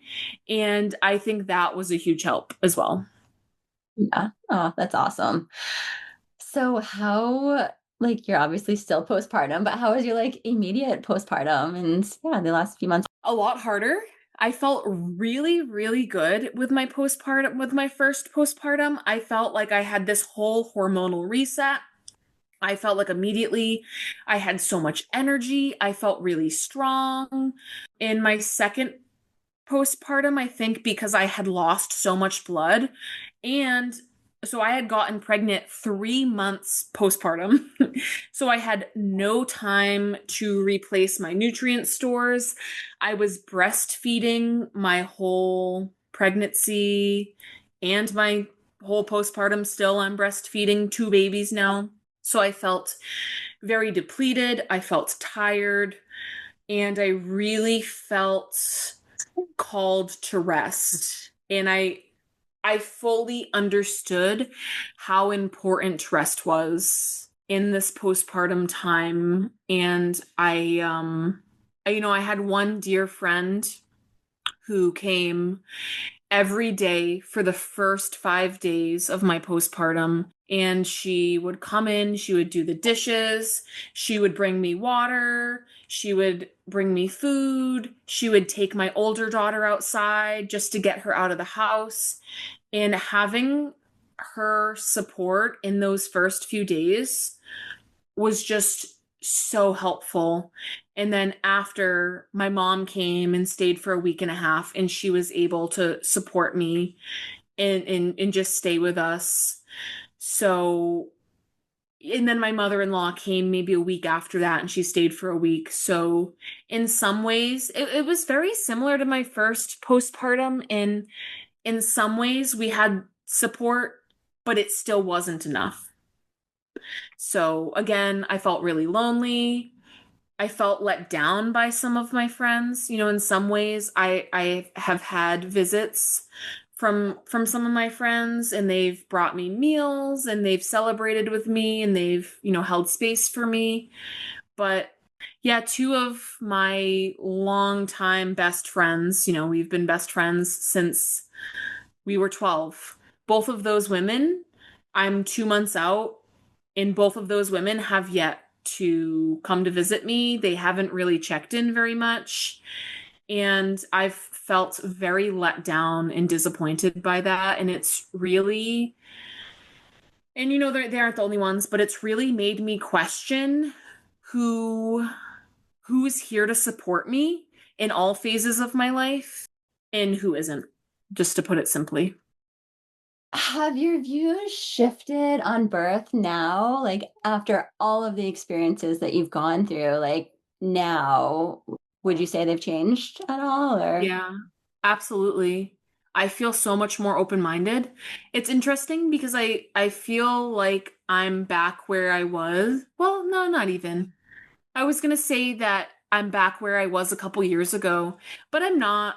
And I think that was a huge help as well. Yeah. Oh, that's awesome. So how, like, you're obviously still postpartum, but how was your like immediate postpartum and yeah, the last few months? A lot harder. I felt really, really good with my postpartum, with my first postpartum. I felt like I had this whole hormonal reset. I felt like immediately I had so much energy. I felt really strong. In my second postpartum, I think because I had lost so much blood, and so I had gotten pregnant 3 months postpartum. So I had no time to replace my nutrient stores. I was breastfeeding my whole pregnancy and my whole postpartum. Still, I'm breastfeeding 2 babies now. So I felt very depleted. I felt tired, and I really felt called to rest. And I fully understood how important rest was in this postpartum time. And I had one dear friend who came every day for the first 5 days of my postpartum. And she would come in, she would do the dishes, she would bring me water, she would bring me food, she would take my older daughter outside just to get her out of the house. And having her support in those first few days was just so helpful. And then after, my mom came and stayed for a week and a half, and she was able to support me and just stay with us. So, and then my mother-in-law came maybe a week after that, and she stayed for a week. So in some ways, it was very similar to my first postpartum. And in some ways we had support, but it still wasn't enough. So again, I felt really lonely. I felt let down by some of my friends. In some ways, I have had visits from some of my friends, and they've brought me meals, and they've celebrated with me, and they've, held space for me. But yeah, two of my longtime best friends, we've been best friends since we were 12. Both of those women, I'm 2 months out, and both of those women have yet to come to visit me. They haven't really checked in very much. And I've felt very let down and disappointed by that. And it's really, and they aren't the only ones, but it's really made me question who's here to support me in all phases of my life and who isn't, just to put it simply. Have your views shifted on birth now? Like after all of the experiences that you've gone through, like now, would you say they've changed at all or? Yeah, absolutely. I feel so much more open-minded. It's interesting because I feel like I'm back where I was. Well, no, not even. I was going to say that I'm back where I was a couple years ago, but I'm not.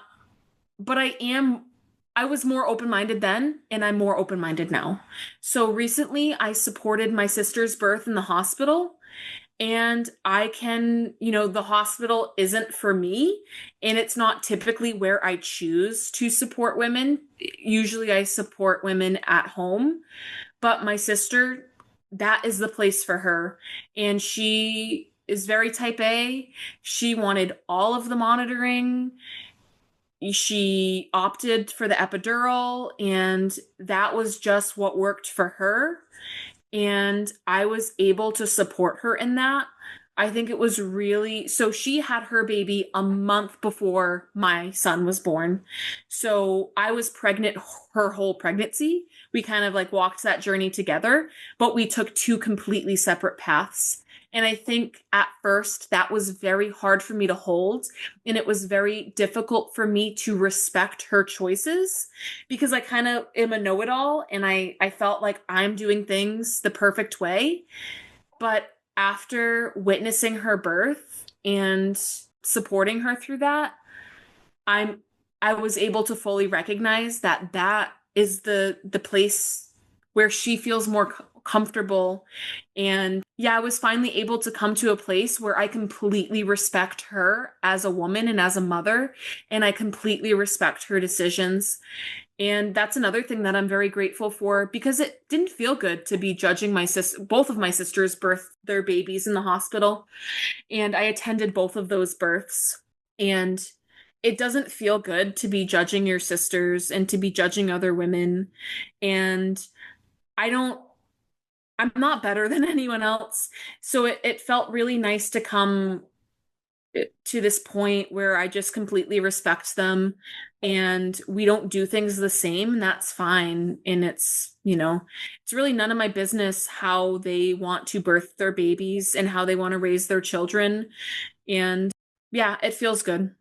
But I am. I was more open-minded then, and I'm more open-minded now. So recently I supported my sister's birth in the hospital. And I can, the hospital isn't for me, and it's not typically where I choose to support women. Usually I support women at home, but my sister, that is the place for her. And she is very type A. She wanted all of the monitoring. She opted for the epidural, and that was just what worked for her. And I was able to support her in that. I think it was really, so she had her baby a month before my son was born. So I was pregnant her whole pregnancy. We kind of like walked that journey together, but we took two completely separate paths. And I think at first that was very hard for me to hold. And it was very difficult for me to respect her choices because I kind of am a know it all. And I felt like I'm doing things the perfect way. But after witnessing her birth and supporting her through that, I'm I was able to fully recognize that that is the place where she feels more comfortable. And yeah, I was finally able to come to a place where I completely respect her as a woman and as a mother, and I completely respect her decisions. And that's another thing that I'm very grateful for because it didn't feel good to be judging both of my sisters birth their babies in the hospital. And I attended both of those births. And it doesn't feel good to be judging your sisters and to be judging other women. And I don't, I'm not better than anyone else. So it felt really nice to come to this point where I just completely respect them and we don't do things the same, and that's fine. And it's really none of my business how they want to birth their babies and how they want to raise their children. And yeah, it feels good.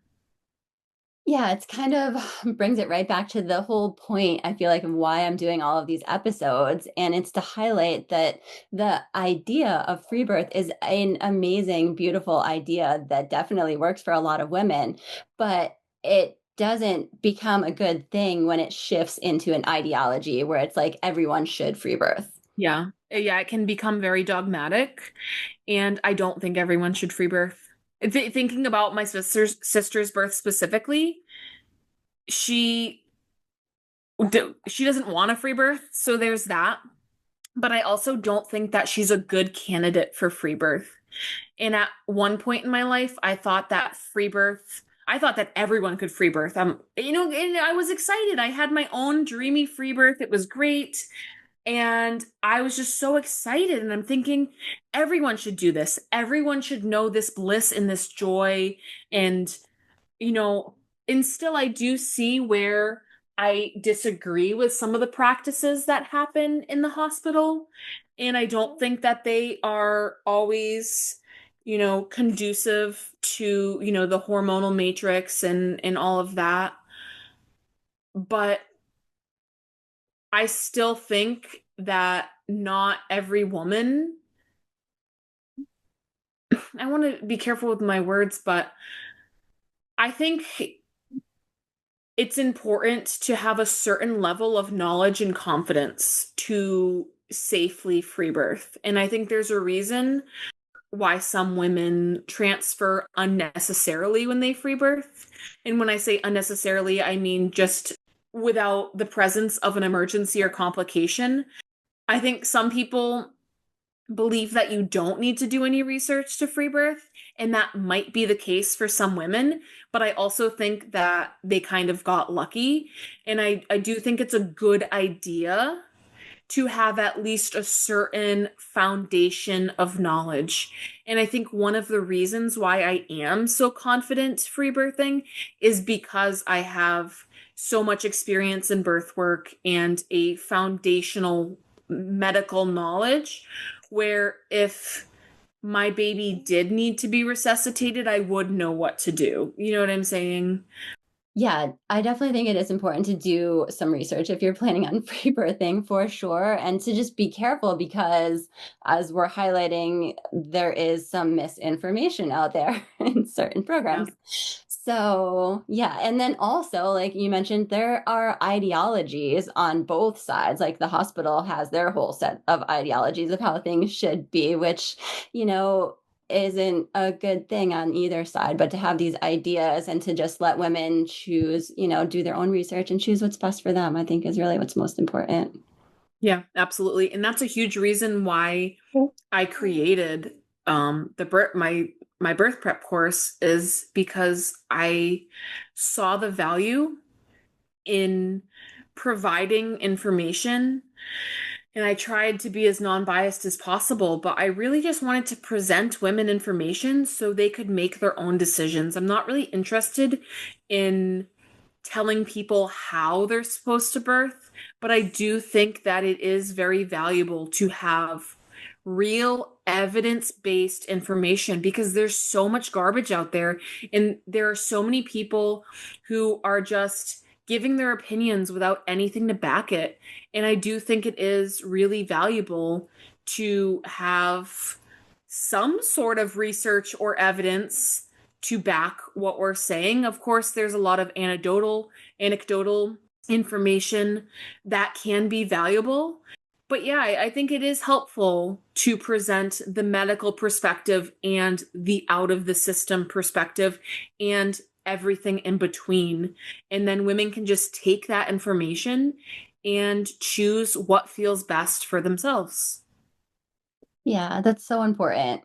Yeah, it's kind of brings it right back to the whole point, I feel like, of why I'm doing all of these episodes. And it's to highlight that the idea of free birth is an amazing, beautiful idea that definitely works for a lot of women, but it doesn't become a good thing when it shifts into an ideology where it's like everyone should free birth. Yeah. Yeah, it can become very dogmatic, and I don't think everyone should free birth. Thinking about my sister's birth specifically, she she doesn't want a free birth, so there's that. But I also don't think that she's a good candidate for free birth. And at one point in my life, I thought that everyone could free birth. And I was excited. I had my own dreamy free birth. It was great. And I was just so excited. And I'm thinking, everyone should do this. Everyone should know this bliss and this joy. And, you know, and still I do see where I disagree with some of the practices that happen in the hospital. And I don't think that they are always, conducive to, the hormonal matrix and all of that. But I still think that not every woman, I want to be careful with my words, but I think it's important to have a certain level of knowledge and confidence to safely free birth. And I think there's a reason why some women transfer unnecessarily when they free birth. And when I say unnecessarily, I mean just without the presence of an emergency or complication. I think some people believe that you don't need to do any research to free birth, and that might be the case for some women, but I also think that they kind of got lucky. And I do think it's a good idea to have at least a certain foundation of knowledge. And I think one of the reasons why I am so confident free birthing is because I have so much experience in birth work and a foundational medical knowledge where if my baby did need to be resuscitated, I would know what to do. You know what I'm saying? Yeah, I definitely think it is important to do some research if you're planning on free birthing for sure, and to just be careful because, as we're highlighting, there is some misinformation out there in certain Yeah. programs. So, yeah. And then also, like you mentioned, there are ideologies on both sides. Like the hospital has their whole set of ideologies of how things should be, which, you know, isn't a good thing on either side, but to have these ideas and to just let women choose, do their own research and choose what's best for them, I think is really what's most important. Yeah, absolutely. And that's a huge reason why I created the birth my birth prep course is because I saw the value in providing information, and I tried to be as non-biased as possible, but I really just wanted to present women information so they could make their own decisions. I'm not really interested in telling people how they're supposed to birth, but I do think that it is very valuable to have real evidence-based information, because there's so much garbage out there, and there are so many people who are just giving their opinions without anything to back it. And I do think it is really valuable to have some sort of research or evidence to back what we're saying. Of course, there's a lot of anecdotal information that can be valuable. But yeah, I think it is helpful to present the medical perspective and the out of the system perspective and everything in between. And then women can just take that information and choose what feels best for themselves. Yeah, that's so important.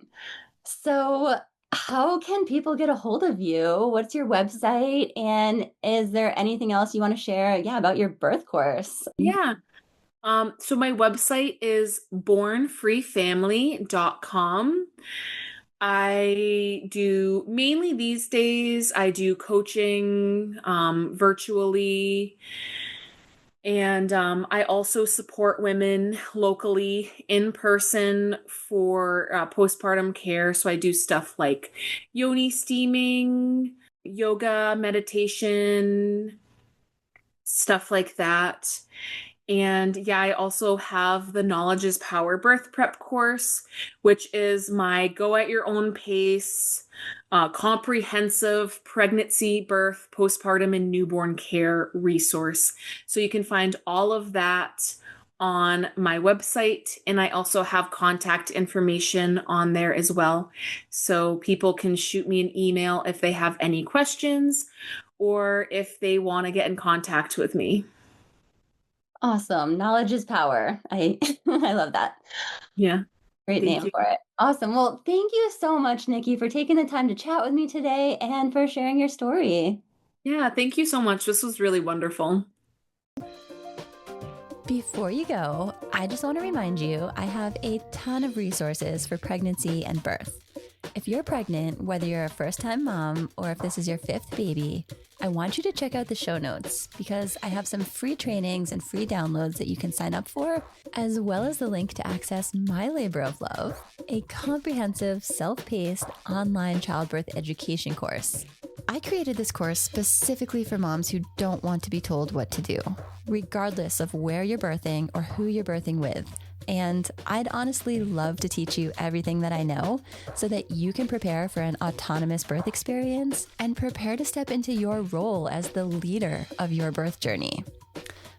So, how can people get a hold of you? What's your website? And is there anything else you want to share? Yeah, about your birth course. Yeah. So my website is bornfreefamily.com. I do mainly these days, I do coaching virtually. And I also support women locally in person for postpartum care. So I do stuff like yoni steaming, yoga, meditation, stuff like that. And yeah, I also have the Knowledge is Power birth prep course, which is my go at your own pace, comprehensive pregnancy, birth, postpartum, and newborn care resource. So you can find all of that on my website. And I also have contact information on there as well. So people can shoot me an email if they have any questions or if they want to get in contact with me. Awesome. Knowledge is power. I I love that. Yeah. Great Thank name you. for it. Awesome. Well, thank you so much, Nikki, for taking the time to chat with me today and for sharing your story. Yeah, thank you so much. This was really wonderful. Before you go, I just want to remind you I have a ton of resources for pregnancy and birth. If you're pregnant, whether you're a first-time mom or if this is your 5th baby, I want you to check out the show notes because I have some free trainings and free downloads that you can sign up for, as well as the link to access My Labor of Love, a comprehensive, self-paced online childbirth education course. I created this course specifically for moms who don't want to be told what to do, regardless of where you're birthing or who you're birthing with. And I'd honestly love to teach you everything that I know so that you can prepare for an autonomous birth experience and prepare to step into your role as the leader of your birth journey.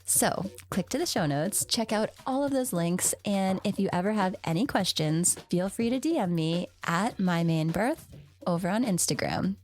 So click to the show notes, check out all of those links, and if you ever have any questions, feel free to DM me at mymainbirth over on Instagram.